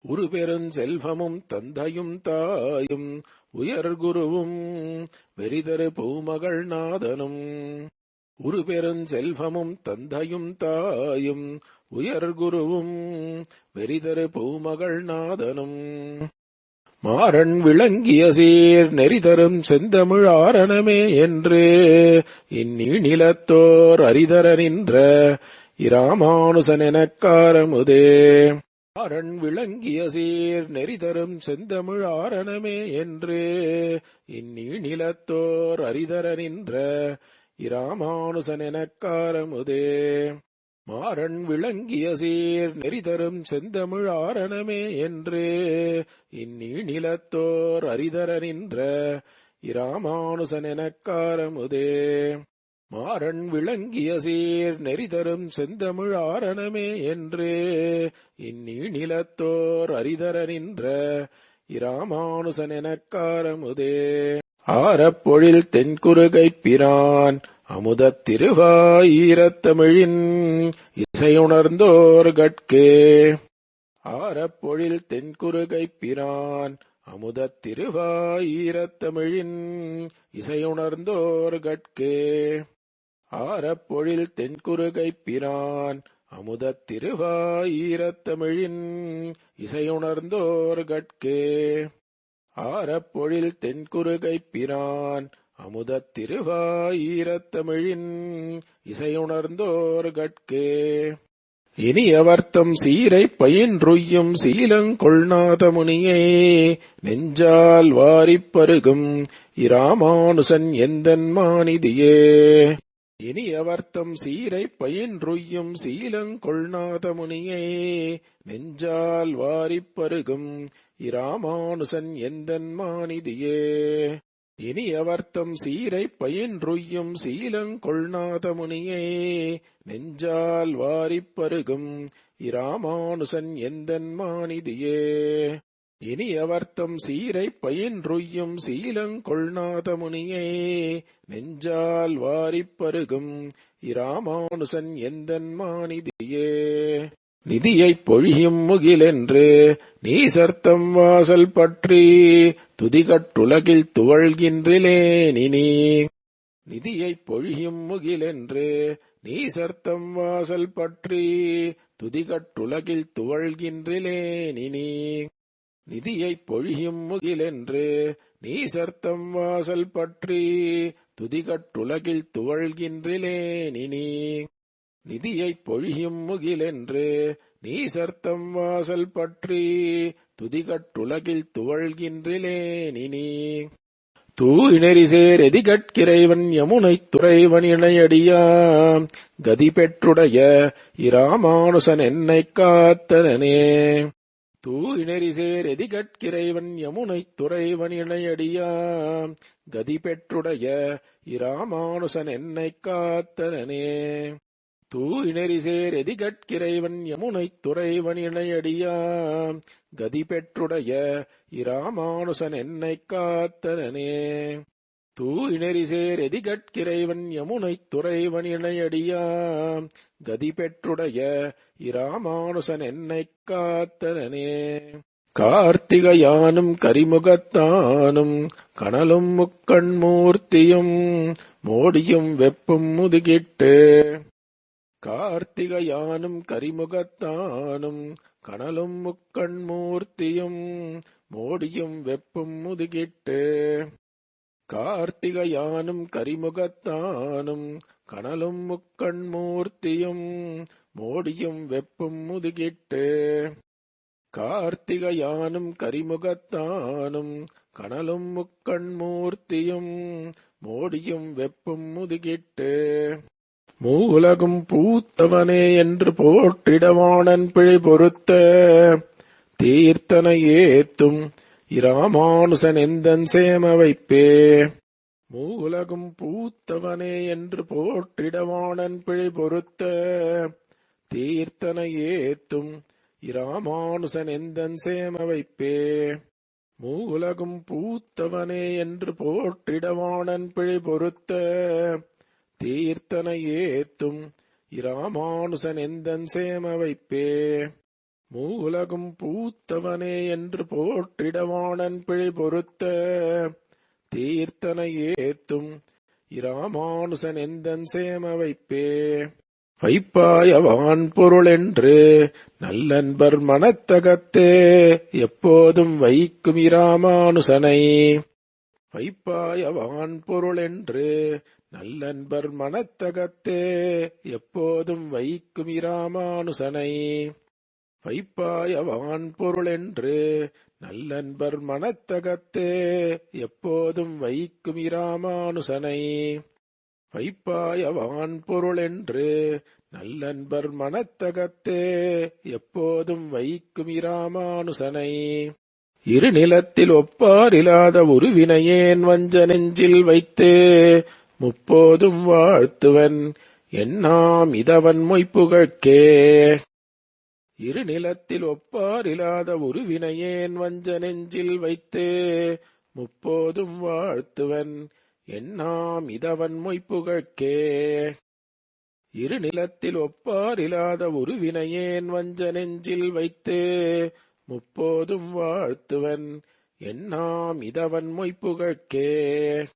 உருபெருஞ் செல்வமும் தந்தையும் தாயும் உயர்குருவும் வெறிதரு பூமகள் நாதனும். உருபெருஞ் செல்வமும் தந்தையும் தாயும் உயர்குருவும் வெறிதரு பூமகள் நாதனும். மாறன் விளங்கிய சீர் நெறிதரும் செந்தமிழ் ஆரணமே என்று இந்நிலத்தோர் அரிதர நின்ற இராமானுசன் எனக்காரமுதே. மாறன் விளங்கிய சீர் நெறிதரும் செந்தமிழ் ஆரணமே என்று இந்நிலத்தோர் அரிதர நின்ற இராமானுசன் எனக்காரமுதே. மாறன் விளங்கிய சீர் நெறிதரும் செந்தமிழ் ஆரணமே என்று இந்நிலத்தோர் அரிதர நின்ற இராமானுசன் எனக்காரமுதே. மாறன் விளங்கிய சீர் நெறிதரும் செந்தமிழ் ஆரணமே என்று இந்நிலத்தோர் அரிதர நின்ற இராமானுசன் எனக்காரமுதே. ஆரப்பொழில் தென்குருகைப் பிரான் அமுதத் திருவாயிரத்தமிழின் இசையுணர்ந்தோர் கட்கே. ஆரப்பொழில் தென்குருகைப் பிரான் அமுதத் திருவாயிரத்தமிழின் இசையுணர்ந்தோர் கட்கே. ஆரப்பொழில் தென்குருகைப் பிரான் அமுதத் திருவாயிரத்தமிழின் இசையுணர்ந்தோர் கட்கே. ஆரப்பொழில் தென்குருகைப் பிரான் அமுதத் திருவாயிரத்தமிழின் இசையுணர்ந்தோர் கட்கே. இனியவர்த்தம் சீரை பயின்றுய்யும் சீலங்கொள்நாத முனியை நெஞ்சால் வாரிப் பருகும் இராமானுசன் எந்தன் மாநிதியே. இனியவர்த்தம் சீரை பயின்றுய்யும் சீலங்கொள்நாத முனியே நெஞ்சால் வாரிப் பருகும் இராமானுசன் எந்தன் மாநிதியே. இனியவர்த்தம் சீரை பயின்றுய்யும் சீலங்கொள்நாத முனியே நெஞ்சால் வாரிப் பருகும் இராமானுசன் எந்தன் மாநிதியே. இனியவர்த்தம் சீரை பயின்றுய்யும் சீலங்கொள்நாத முனியே நெஞ்சால் வாரிப் பருகும் இராமானுசன் எந்தன் மாநிதியே. நிதியைப் பொழியும் முகிலென்று நீசர்த்தம் வாசல் பற்றி துதிகட்டுலகில் துவழ்கின்றிலேனினி. நிதியைப் பொழியும் முகிலென்று நீசர்த்தம் வாசல் பற்றி துதிகட்டுலகில் துவழ்கின்றிலேனினி. நிதியைப் பொழியும் முகிலென்று நீசர்த்தம் வாசல் பற்றி துதிகட்டுலகில் துவழ்கின்றிலேனினி. நிதியைப் பொழியும் முகிலென்று நீசர்த்தம் வாசல் பற்றி துதிகட்டுலகில் துவழ்கின்றிலேனினி. தூய்நெறிசேர் எதிகட்கிறைவன் யமுனைத் துறைவன் இணையடியாம் கதி பெற்றுடைய இராமானுசன் என்னைக் காத்தனனே. தூய்நெறிசேர் எதிகட்கிறைவன் யமுனைத் துறைவன் இணையடியாம் கதி பெற்றுடைய இராமானுசன் என்னைக் காத்தனனே. தூய்நெறிசேர் எதிகட்கிறைவன் யமுனைத் துறைவன் இணையடியாம் கதி பெற்றுடைய இராமானுசன் என்னைக் காத்தனனே. தூய்நெறிசேர் எதிகட்கிறைவன் யமுனைத் துறைவன் இணையடியாம் கதி பெற்றுடைய இராமானுசன் என்னைக் காத்தனனே. கார்த்திகையானும் கரிமுகத்தானும் கனலும் முக்கண்மூர்த்தியும் மோடியும் வெப்பும் முதுகிட்டு. கார்த்திகையானும் கரிமுகத்தானும் கனலும் முக்கண்மூர்த்தியும் மோடியும் வெப்பும் முதுகிட்டு. கார்த்திகையானும் கரிமுகத்தானும் கனலும் முக்கண்மூர்த்தியும் மோடியும் வெப்பும் முதுகிட்டு. கார்த்திகையானும் கரிமுகத்தானும் கனலும் முக்கண்மூர்த்தியும் மோடியும் வெப்பும் முதுகிட்டு. மூவுலகும் பூத்தவனே என்று போற்றிடவாணன் பிழை பொறுத்த தீர்த்தனை ஏத்தும் இராமானுசன் எந்தன் சேம வைப்பே. மூவுலகும் பூத்தவனே என்று போற்றிடவாணன் பிழை பொறுத்த தீர்த்தனை ஏத்தும் இராமானுசன் எந்தன் சேம வைப்பே. மூவுலகும் பூத்தவனே என்று போற்றிடவாணன் பிழை பொறுத்த தீர்த்தனை ஏத்தும் இராமானுசன் எந்தன் சேம வைப்பே. மூவுலகும் பூத்தவனே என்று போற்றிடவாணன் பிழை பொறுத்த தீர்த்தனை ஏத்தும் இராமானுசன் எந்தன் சேம வைப்பே. வைப்பாயவான் பொருளென்று நல்லன்பர் மனத்தகத்தே எப்போதும் வைக்கும் இராமானுசனை. வைப்பாயவான் பொருளென்று நல்லன்பர் மனத்தகத்தே எப்போதும் வைக்கும் இராமானுசனை. வைப்பாயவான் பொருளென்று நல்லன்பர் மனத்தகத்தே எப்போதும் வைக்கும் இராமானுசனை. வைப்பாயவான் பொருளென்று நல்லன்பர் மனத்தகத்தே எப்போதும் வைக்கும் இராமானுசனை. இருநிலத்தில் ஒப்பாரிலாத ஒரு வினையேன் வஞ்ச நெஞ்சில் வைத்து முப்போதும் வாழ்த்துவன் எண்ணாம் இதவன் மொய்ப்புகழ்க்கே. இருநிலத்தில் ஒப்பாரிலாத ஒரு வினையேன் வஞ்ச நெஞ்சில் வைத்து முப்போதும் வாழ்த்துவன் எண்ணாம் இதவன் மொய்ப்புகழ்க்கே. இருநிலத்தில் ஒப்பாரிலாத ஒரு வினையேன் வஞ்ச நெஞ்சில் வைத்து முப்போதும் வாழ்த்துவன் எண்ணாம் இதவன் மொய்ப்புகழ்க்கே.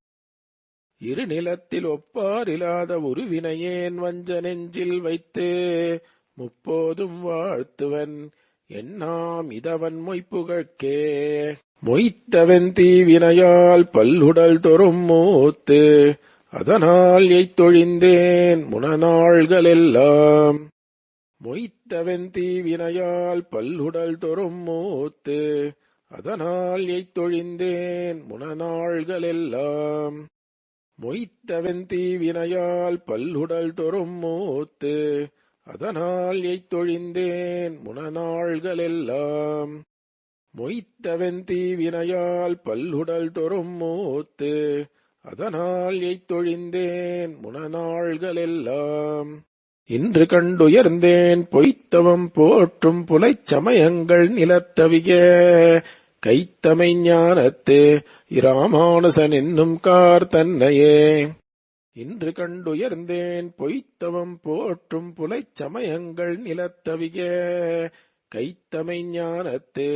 இருநிலத்தில் ஒப்பாரிலாத ஒரு வினையேன் வஞ்ச நெஞ்சில் வைத்து முப்போதும் வாழ்த்துவன் எண்ணாம் இதவன் மொய்ப்புகழ்க்கே. மொய்த்தவன் தீவினையால் பல்லுடல் தொறும் மூத்து அதனால் எய்த்தொழிந்தேன் முனநாள்களெல்லாம். மொய்த்தவன் தீவினையால் பல்லுடல் தொறும் மூத்து அதனால் எய்த்தொழிந்தேன் முனநாள்களெல்லாம். மொய்த்தவன் தீவினையால் பல்லுடல் தொறும் மூத்து அதனால் எய்த்தொழிந்தேன் முனநாள்களெல்லாம். மொய்த்தவன் தீவினையால் பல்லுடல் தொறும் மூத்து அதனால் எய்த்தொழிந்தேன் முனநாள்களெல்லாம். இன்று கண்டுயர்ந்தேன் பொய்த்தவம் போற்றும் புலைச் சமயங்கள் நிலத்தவிய கைத்தமை ஞானத்து இராமானுசன் என்னும் கார் தன்னையே. இன்று கண்டுயர்ந்தேன் பொய்த்தவம் போற்றும் புலைச் சமயங்கள் நிலத்தவிய கைத்தமை ஞானத்து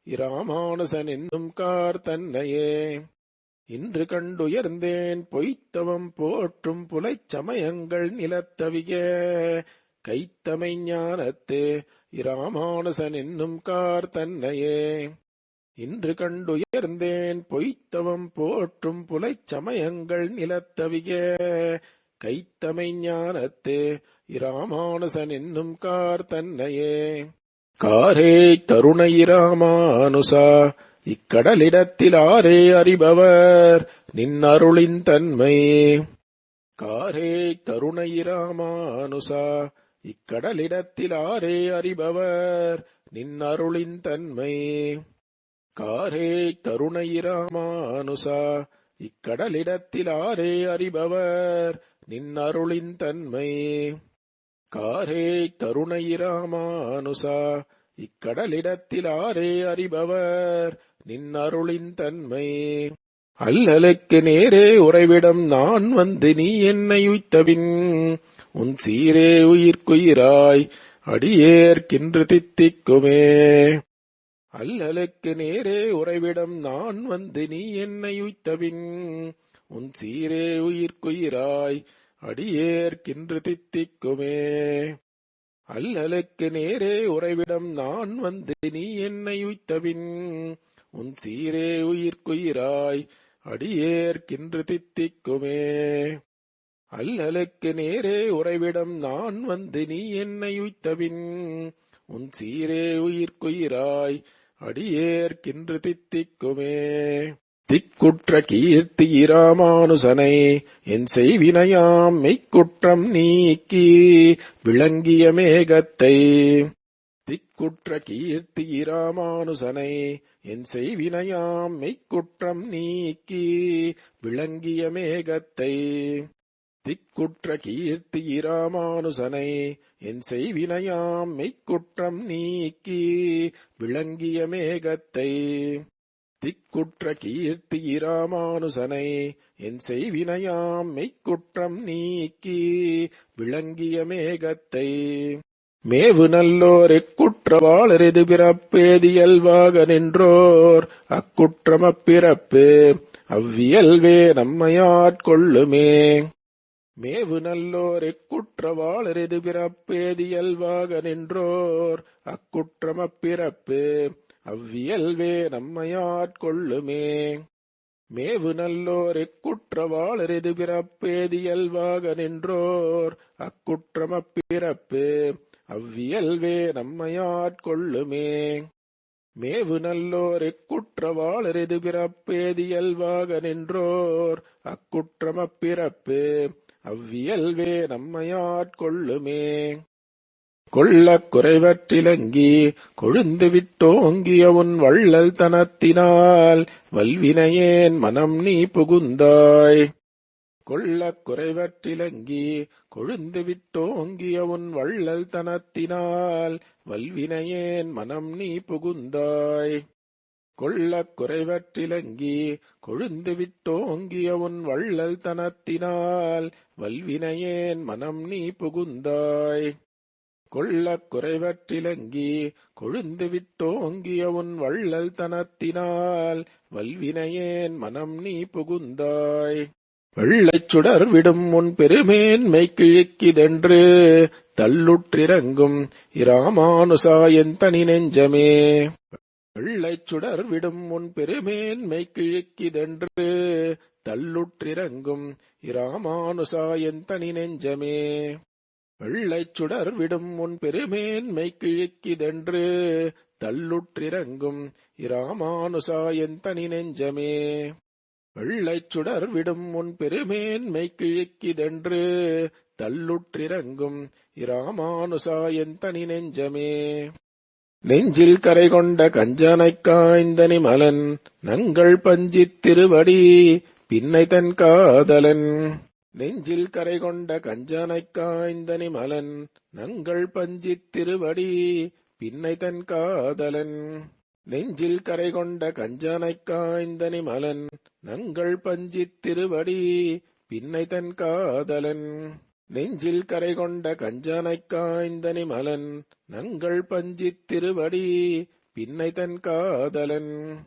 இராமானுசன் என்னும் கார் தன்னையே. இன்று கண்டுயர்ந்தேன் பொய்த்தவம் போற்றும் புலைச் சமயங்கள் நிலத்தவிய கைத்தமை ஞானத்து இராமானுசன் என்னும் கார் தன்னையே. இன்று கண்டுயர்ந்தேன் பொய்த்தவம் போற்றும் புலைச் சமயங்கள் நிலத்தவிய கைத்தமை ஞானத்து இராமானுசன் என்னும் கார் தன்னையே. காரே கருணை இராமானுசா இக்கடலிடத்தில் ஆரே அறிபவர் நின் அருளின் தன்மை. காரே கருணை இராமானுசா இக்கடலிடத்தில் ஆரே அறிபவர் நின் அருளின் தன்மை. காரே கருணை இராமானுசா இக்கடலிடத்தில் ஆரே அறிபவர் நின் அருளின் தன்மை. காரே கருணை இராமானுசா இக்கடலிடத்தில் ஆரே அறிபவர் நின் அருளின் தன்மை. அல்லலுக்கு நேரே உறைவிடம் நான் வந்து நீ என்னை உய்த்தபின் உன் சீரே உயிர்க்குயிராய் அடியேற்கின்று தித்திக்குமே. அல்லலுக்கு நேரே உறைவிடம் நான் வந்து நீ என்னை உய்த்தபின் உன் சீரே உயிர்க்குயிராய் அடியேற்கின்று தித்திக்குமே. அல்லலுக்கு நேரே உறைவிடம் நான் வந்து நீ என்னை உய்த்தபின் உன் சீரே உயிர்க்குயிராய் அடியேற்கின்று தித்திக்குமே. அல்லலுக்கு நேரே உறைவிடம் நான் வந்து நீ என்னை உய்த்தபின் உன் சீரே உயிர்க்குயிராய் அடியேற்கின்று தித்திக்குமே. திக்குற்ற கீர்த்தி இராமானுசனை என் செய்வினையாம் மெய்க்குற்றம் நீக்கி விளங்கிய மேகத்தை. திக்குற்ற கீர்த்தி இராமானுசனை என் செய்வினையாம் மெய்க்குற்றம் நீக்கி விளங்கிய மேகத்தை. திக்குற்ற கீர்த்தி இராமானுசனை என் செய்வினையாம் மெய்க்குற்றம் நீக்கி விளங்கிய மேகத்தை. திக்குற்ற கீர்த்தி இராமானுசனை என் செய்வினையாம் மெய்க்குற்றம் நீக்கி விளங்கிய மேகத்தை. மேவு நல்லோர் எக்குற்றவாளரெது பிறப்பேதியல்வாக நின்றோர் அக்குற்றமப்பிறப்பு அவ்வியல்வே நம்மையாட்கொள்ளுமே. மேவு நல்லோர் எக்குற்றவாளரெது பிறப்பேதியல்வாக நின்றோர் அக்குற்றமப்பிறப்பு அவ்வியல்வே நம்மையாட்கொள்ளுமே. மேவு நல்லோர் எக்குற்றவாளரெது பிறப்பேதியல்வாக நின்றோர் அக்குற்றமப்பிறப்பு அவ்வியல்வே நம்மையாட்கொள்ளுமே. மேவு நல்லோர் எக்குற்றவாளரெது பிறப்பேதியல்வாக நின்றோர் அக்குற்றமப்பிறப்பு அவ்வியல்வே நம்மையாட்கொள்ளுமே. கொள்ளக் குறைவற்றிலங்கி கொழுந்து விட்டோங்கிய உன் வள்ளல் தனத்தினால் வல்வினையேன் மனம் நீ புகுந்தாய். கொள்ளக் குறைவற்றிலங்கி கொழுந்து விட்டோங்கிய உன் வள்ளல் தனத்தினால் வல்வினையேன் மனம் நீ புகுந்தாய். கொள்ளக் குறைவற்றிலங்கி கொழுந்து விட்டோங்கிய உன் வள்ளல் தனத்தினால் வல்வினையேன் மனம் நீ புகுந்தாய். கொள்ளக் குறைவற்றிலங்கி கொழுந்து விட்டோங்கிய உன் வள்ளல் தனத்தினால் வல்வினையேன் மனம் நீ புகுந்தாய். வெள்ளைச் சுடர் விடும் உன் பெருமேன்மை கிழிக்கிதென்று தள்ளுற்றிறங்கும் இராமானுசா என் தனி நெஞ்சமே. வெள்ளைச் சுடர் விடும் உன் பெருமேன்மை கிழிக்கிதென்று தள்ளுற்றிறங்கும் இராமானுசா என் தனி நெஞ்சமே. வெள்ளைச் சுடர் விடும் உன் பெருமேன்மை கிழிக்கிதென்று தள்ளுற்றிறங்கும் இராமானுசா என் தனி நெஞ்சமே. வெள்ளைச் சுடர் விடும் முன் பெருமேன்மை கிழிக்கிதென்று தள்ளுற்றிறங்கும் இராமானுசா என் தனி நெஞ்சமே. நெஞ்சில் கரை கொண்ட கஞ்சனைக் காய்ந்த நிமலன் நங்கள் பஞ்சித் திருவடி பின்னை தன் காதலன். நெஞ்சில் கரை கொண்ட கஞ்சனைக் காய்ந்த நிமலன் நங்கள் பஞ்சித் திருவடி பின்னை தன் காதலன். நெஞ்சில் கரை கொண்ட கஞ்சனைக் காய்ந்த நிமலன் நங்கள் பஞ்சித் திருவடி பின்னை தன் காதலன். நெஞ்சில் கரை கொண்ட கஞ்சனைக் காய்ந்த நிமலன் நங்கள் பஞ்சித் திருவடி பின்னை தன் காதலன்.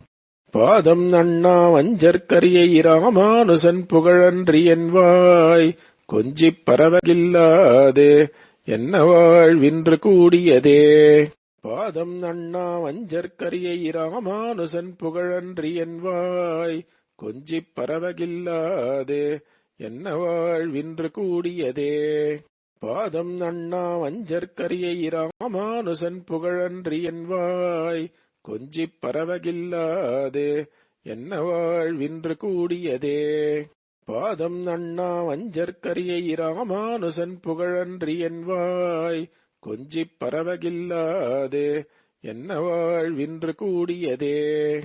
பாதம் நண்ணா வஞ்சற்கரியை இராமானுசன் புகழன்றி என்வாய் கொஞ்சிப் பரவகில்லாது என்ன வாழ்வின்று கூடியதே. பாதம் நண்ணா வஞ்சற்கரியை இராமானுசன் புகழன்றி என்வாய் கொஞ்சிப் பரவகில்லாது என்ன வாழ்வின்று கூடியதே. பாதம் நண்ணா வஞ்சற்கரியை இராமானுசன் புகழன்றி என்வாய் கொஞ்சிப் பரவகில்லாது என்ன வாழ்வின்று கூடியதே. பாதம் நண்ணா வஞ்சற்கரியை இராமானுசன் புகழன்றி என்வாய் கொஞ்சிப் பரவகில்லாது என்ன வாழ்வின்று கூடியதே.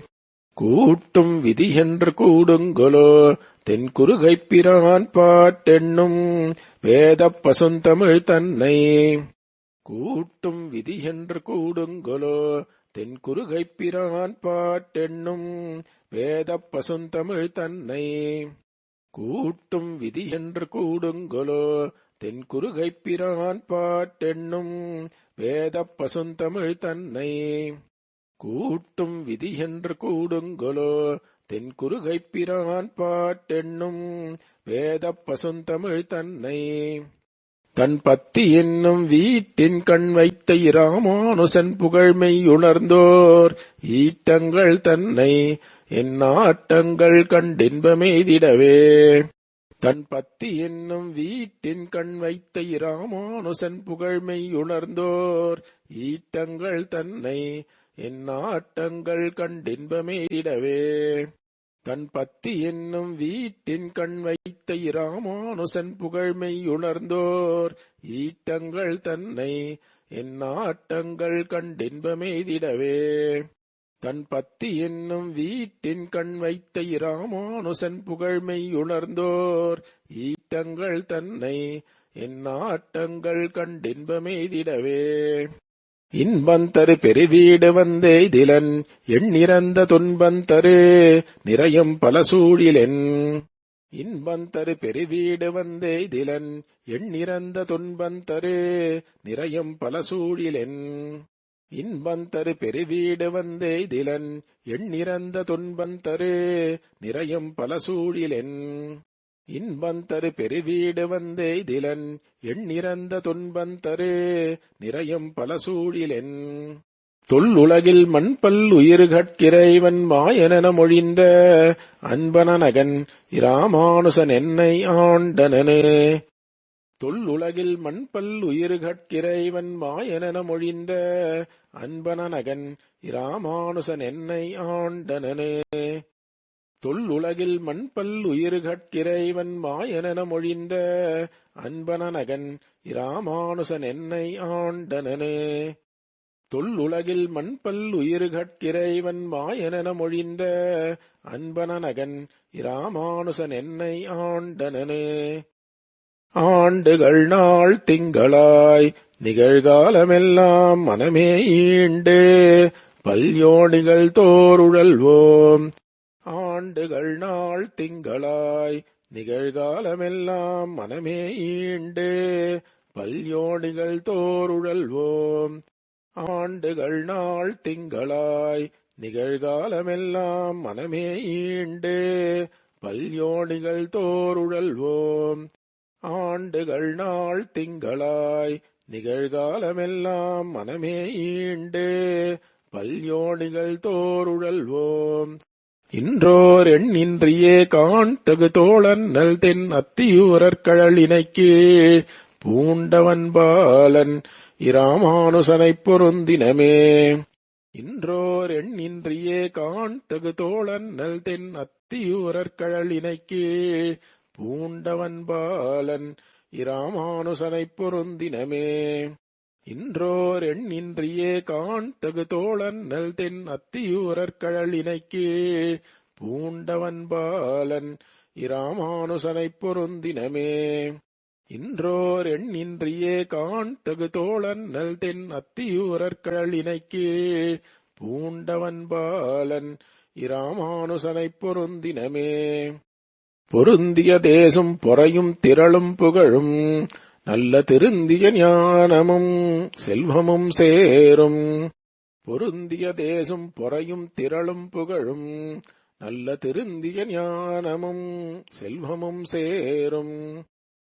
கூட்டும் விதியென்று கூடுங்கொலோ தென் குறுகைப்பிரான் பாட்டென்னும் வேதப் பசுந்தமிழ் தன்னை. கூட்டும் விதியென்று கூடுங்கொலோ தென் குறுகைப்பிரான் பாட்டென்னும் வேதப் பசுந்தமிழ் தன்னை. கூட்டும் விதியென்று கூடுங்கொலோ தென் குறுகைப்பிரான் பாட்டென்னும் வேதப் பசுந்தமிழ் தன்னை. கூட்டும் விதியென்று கூடுங்கொலோ தென் குறுகைப்பிரான் பாட்டென்னும் வேதப் பசுந்தமிழ் தன்னை. தன் பத்தி என்னும் வீட்டின் கண் வைத்த இராமானுசன் புகழ்மெய்யுணர்ந்தோர் ஈட்டங்கள் தன்னை என் நாட்டங்கள் கண்டின்பமெய்திடவே. தன் பத்தி என்னும் வீட்டின் கண் வைத்த இராமானுசன் புகழ்மெய்யுணர்ந்தோர் ஈட்டங்கள் தன்னை என் நாட்டங்கள் கண்டின்பமெய்திடவே. தன் பத்தி என்னும் வீட்டின் கண் வைத்த இராமானுசன் புகழ்மெய்யுணர்ந்தோர் ஈட்டங்கள் தன்னை என் நாட்டங்கள் கண்டின்பமெய்திடவே. தன் பத்தி என்னும் வீட்டின் கண் வைத்த இராமானுசன் புகழ்மெய்யுணர்ந்தோர் ஈட்டங்கள் தன்னை என் நாட்டங்கள் கண்டின்பமெய்திடவே. இன்பந்தரு பெருவீடு வந்தெய்திலன் எண்ணிறந்த துன்பந்தரு நிறையம் பல சூழிலென். இன்பந்தரு பெருவீடு வந்தெய்திலன் எண்ணிறந்த துன்பந்தரு நிறையம் பல சூழிலென். இன்பந்தரு பெருவீடு வந்தெய்திலன் எண்ணிறந்த துன்பந்தரு நிறையம் பல சூழிலென். இன்பந்தரு பெருவீடு வந்தெய்திலன் எண்ணிறந்த துன்பந்தரு நிறையம் பல சூழிலென். தொல்லுலகில் மண்பல் உயிர்கட்கிறைவன் மாயனென மொழிந்த அன்பனகன் இராமானுசன் என்னை ஆண்டனனே. தொல்லுலகில் மண்பல் உயிர்கட்கிறைவன் மாயனென மொழிந்த அன்பனகன் இராமானுசன் என்னை ஆண்டனனே. தொல்லுலகில் மண்பல் உயிர்கட்கிறைவன் மாயனென மொழிந்த அன்பனகன் இராமானுசன் என்னை ஆண்டனனே. தொல்லுலகில் மண்பல் உயிர்கட்கிறைவன் மாயனென மொழிந்த அன்பனகன் இராமானுசன் என்னை ஆண்டனனே. ஆண்டுகள் நாள் திங்களாய் நிகழ்காலமெல்லாம் மனமே ஈண்டு பல்யோனிகள் தோறுழல்வோம். ஆண்டுகள் நாள் திங்களாய் நிகழ்காலமெல்லாம் மனமே ஈண்டு பல்யோனிகள் தோறுழல்வோம். ஆண்டுகள் நாள் திங்களாய் நிகழ்காலமெல்லாம் மனமே ஈண்டு பல்யோனிகள் தோறுழல்வோம். ஆண்டுகள் நாள் திங்களாய் நிகழ்காலமெல்லாம் மனமே ஈண்டு பல்யோனிகள் தோறுழல்வோம். இன்றோர் எண்ணின்றியே காண்தகு தோழன்னல் தென் அத்தியூரற் கழலினைக் கீழ் பூண்டவன் பாலன் இராமானுசனைப் பொருந்தினமே. இன்றோர் எண்ணின்றியே காண்தகு தோழன்னல் தென் அத்தியூரற்கழலினைக்கு பூண்டவன் பாலன் இராமானுசனைப் பொருந்தினமே. இன்றோர் எண்ணின்றியே காண்தகு தோழன்னல் தென் அத்தியூரற்கழலினைக்கு பூண்டவன் பாலன் இராமானுசனைப் பொருந்தினமே. இன்றோர் எண்ணின்றியே காண்தகு தோழன்னல் தென் அத்தியூரற்கழலினைக்கு பூண்டவன் பாலன் இராமானுசனைப் பொருந்தினமே. பொருந்திய தேசும் பொறையும் திரளும் புகழும் நல்ல திருந்திய ஞானமும் செல்வமும் சேரும். பொருந்திய தேசும் பொறையும் திரளும் புகழும் நல்ல திருந்திய ஞானமும் செல்வமும் சேரும்.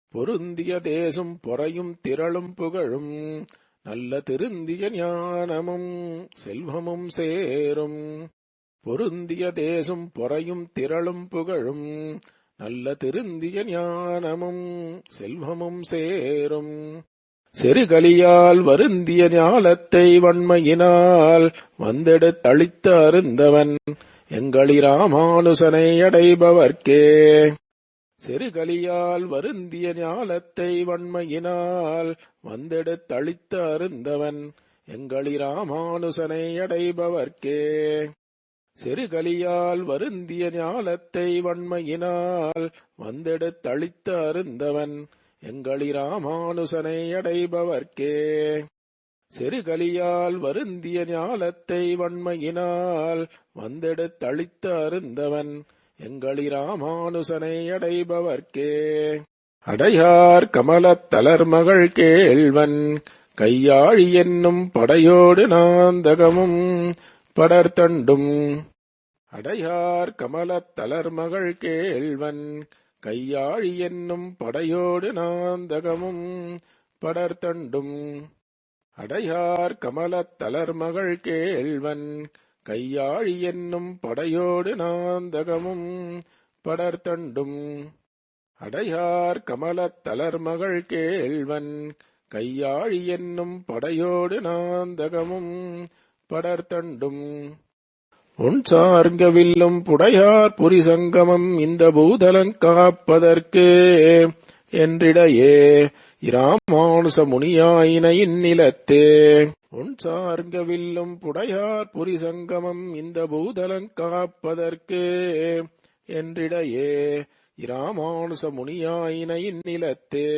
பொருந்திய தேசும் பொறையும் திரளும் புகழும் நல்ல திருந்திய ஞானமும் செல்வமும் சேரும். பொருந்திய தேசும் பொறையும் திரளும் புகழும் நல்ல திருந்திய ஞானமும் செல்வமும் சேரும். செருகலியால் வருந்திய ஞாலத்தை வன்மையினால் வந்தெடுத்தளித்த அருந்தவன் எங்களிராமானுசனை அடைபவர்க்கே. செருகலியால் வருந்திய ஞாலத்தை வன்மையினால் வந்தெடுத்தளித்த அருந்தவன் எங்களிராமானுசனை அடைபவர்க்கே. செருகலியால் வருந்திய ஞாலத்தை வன்மையினால் வந்தெடுத்தளித்த அருந்தவன் எங்களிராமானுசனை அடைபவர்க்கே. செருகலியால் வருந்திய ஞாலத்தை வன்மையினால் வந்தெடுத்தளித்த அருந்தவன் எங்களிராமானுசனை அடைபவர்க்கே. அடையார் கமலத் தளர்மகள் கேள்வன் கையாழி என்னும் படையோடு நாந்தகமும் படர்தண்டும். அடையார் கமலத் தளர்மகள் கேள்வன் கையாழி என்னும் படையோடு நாந்தகமும் படர்தண்டும். அடையார் கமலத் தளர்மகள் கேள்வன் கையாழி என்னும் படையோடு நாந்தகமும் படர்தண்டும். அடையார் கமலத் தளர்மகள் கேள்வன் கையாழி என்னும் படையோடு நாந்தகமும் படர்தண்டும். உன் சார்ங்க வில்லும் புடையார் புரிசங்கமம் இந்த பூதலங் காப்பதற்கு என்றிடையே இராமானுச முனியாயின இந்நிலத்தே. உன் சார்ங்க வில்லும் புடையார் புரிசங்கமம் இந்த பூதலங் காப்பதற்கு என்றிடையே இராமானுச முனியாயின இந்நிலத்தே.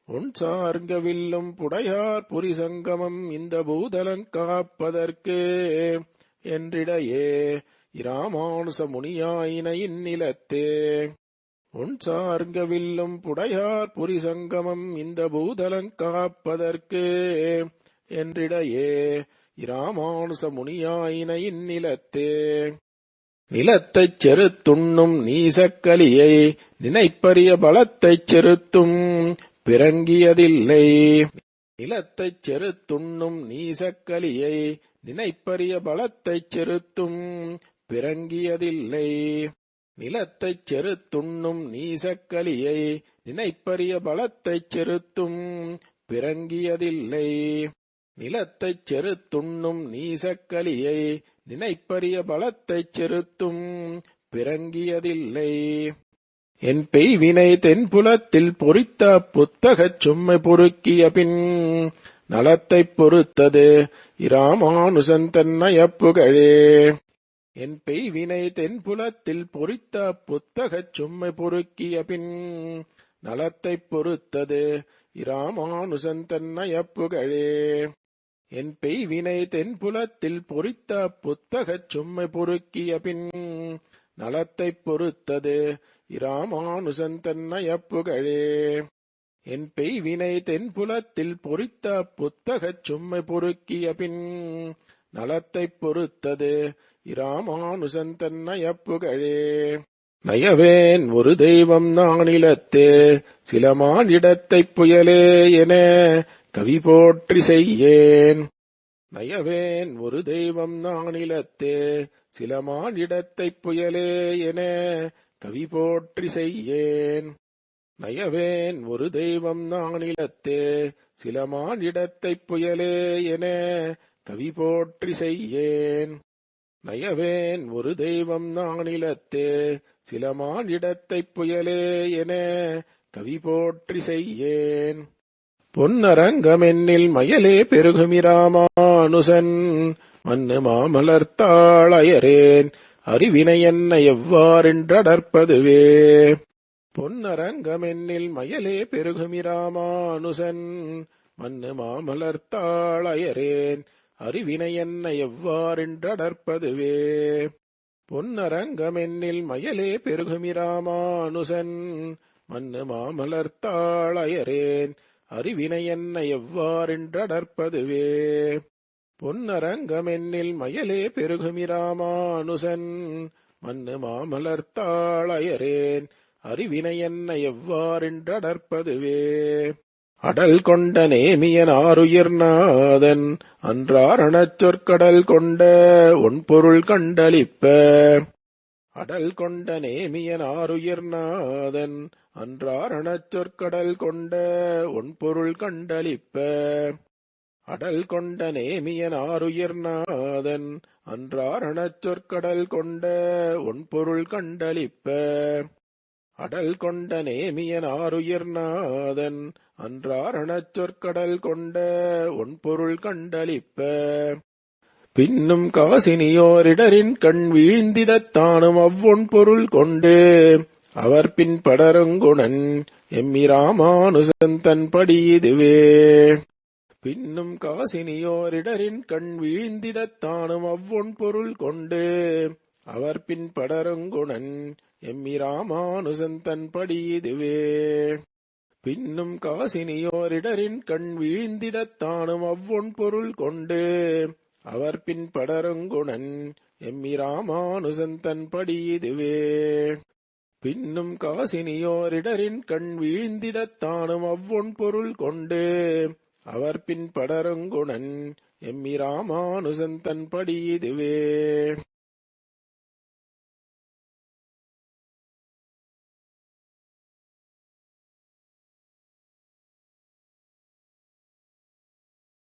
உன் சார்ங்க வில்லும் புடையார் புரிசங்கமம் இந்த பூதலங் காப்பதற்கு என்றிடையே இராமானுச முனியாயின இந்நிலத்தே. உன் சார்ங்க வில்லும் புடையார் புரிசங்கமம் இந்த பூதலங் காப்பதற்கு என்றிடையே இராமானுச முனியாயின இந்நிலத்தே. நிலத்தைச் செருத்துண்ணும் நீசக்கலியை நினைப்பரிய பலத்தைச் செருத்தும் பிறங்கியதில்லை. நிலத்தைச் செருத்துண்ணும் நீசக்கலியை நினைப்பரிய பலத்தைச் செருத்தும் பிறங்கியதில்லை. நிலத்தைச் செருத்துண்ணும் நீசக்கலியை நினைப்பரிய பலத்தைச் செருத்தும் பிறங்கியதில்லை. நிலத்தைச் செருத்துண்ணும் நீசக்கலியை நினைப்பரிய பலத்தைச் செருத்தும் பிறங்கியதில்லை. என் பெய்வினை தென்புலத்தில் பொறித்த புத்தகச் சும்மை பொறுக்கிய பின் நலத்தைப் பொறுத்தது இராமானுசன் தன்னயப்புகழே. என் பெய்வினை தென்புலத்தில் பொறித்த புத்தகச் சும்மை பொறுக்கிய பின் நலத்தைப் பொறுத்தது இராமானுசன் தன்னயப்புகழே. என் பெய்வினை தென்புலத்தில் பொறித்த புத்தகச் சும்மை பொறுக்கிய பின் நலத்தைப் பொறுத்தது இராமானுசன் தன்னயப்புகழே. என் பெய்வினை தென்புலத்தில் பொறித்த புத்தகச் சும்மை பொறுக்கிய பின் நலத்தைப் பொறுத்தது இராமானுசன் தன்னயப்புகழே. நயவேன் ஒரு தெய்வம் நானிலத்தே சிலமானிடத்தைப் புயலே என கவி போற்றி செய்யேன். நயவேன் ஒரு தெய்வம் நானிலத்தே சிலமானிடத்தைப் புயலே என கவி போற்றி செய்யேன். நயவேன் ஒரு தெய்வம் நானிலத்தே சிலமானிடத்தைப் புயலே என கவி போற்றி செய்யேன். நயவேன் ஒரு தெய்வம் நானிலத்தே சிலமான் இடத்தைப் புயலே என கவி போற்றி செய்யேன். பொன்னரங்கமென்னில் மயலே பெருகுமிராமானுசன் மன்னு மாமலர்த்தாளயரேன் அறிவினை என்ன எவ்வாறென்றடர்ப்பதுவே. பொன்னரங்கமென்னில் மயலே பெருகுமிராமானுசன் மன்னு மாமலர்த்தாளயரேன் அறிவினை என்ன எவ்வாறென்றடர்ப்பதுவே. பொன்னரங்கமென்னில் மயலே பெருகுமிராமானுசன் மன்னு மாமலர்த்தாளயரேன் அறிவினை என்ன எவ்வாறென்றடர்ப்பதுவே. பொன்னரங்கமென்னில் மயலே பெருகுமிராமானுசன் மன்னு மாமலர்த்தாளயரேன் அறிவினை என்ன எவ்வாறென்றடர்ப்பதுவே. அடல் கொண்ட நேமியன் ஆருயிர்நாதன் அன்றாரணச் சொற்கடல் கொண்ட ஒன்பொருள் கண்டளிப்ப. அடல் கொண்ட நேமியன் ஆருயிர்நாதன் அன்றாரணச் சொற்கடல் கொண்ட ஒன்பொருள் கண்டளிப்ப. அடல் கொண்ட நேமியன் ஆருயிர்நாதன் அன்றாரணச் சொற்கடல் கொண்ட ஒன்பொருள் கண்டளிப்ப. அடல் கொண்ட நேமியன் ஆருயிர்நாதன் அன்றாரணச் சொற்கடல் கொண்ட ஒன்பொருள் கண்டளிப்ப. பின்னும் காசினியோரிடரின் கண் வீழ்ந்திடத்தானும் அவ்வொன்பொருள் கொண்டு அவர் பின் படருங்குணன் எம்மிராமானுசன் தன்படி இதுவே. பின்னும் காசினியோரிடரின் கண் வீழ்ந்திடத்தானும் அவ்வொன்பொருள் கொண்டு அவர் பின் படருங்குணன் எம்மிராமானுசன் தன்படி இதுவே. பின்னும் காசினியோரிடரின் கண் வீழ்ந்திடத்தானும் அவ்வொன்பொருள் கொண்டு அவர் பின் படருங்குணன் எம்மிராமானுசன் தன்படி இதுவே. பின்னும் காசினியோரிடரின் கண் வீழ்ந்திடத்தானும் அவ்வொன்பொருள் கொண்டு அவர் பின் படருங்குணன் எம்மிராமானுசன் தன்படி இதுவே.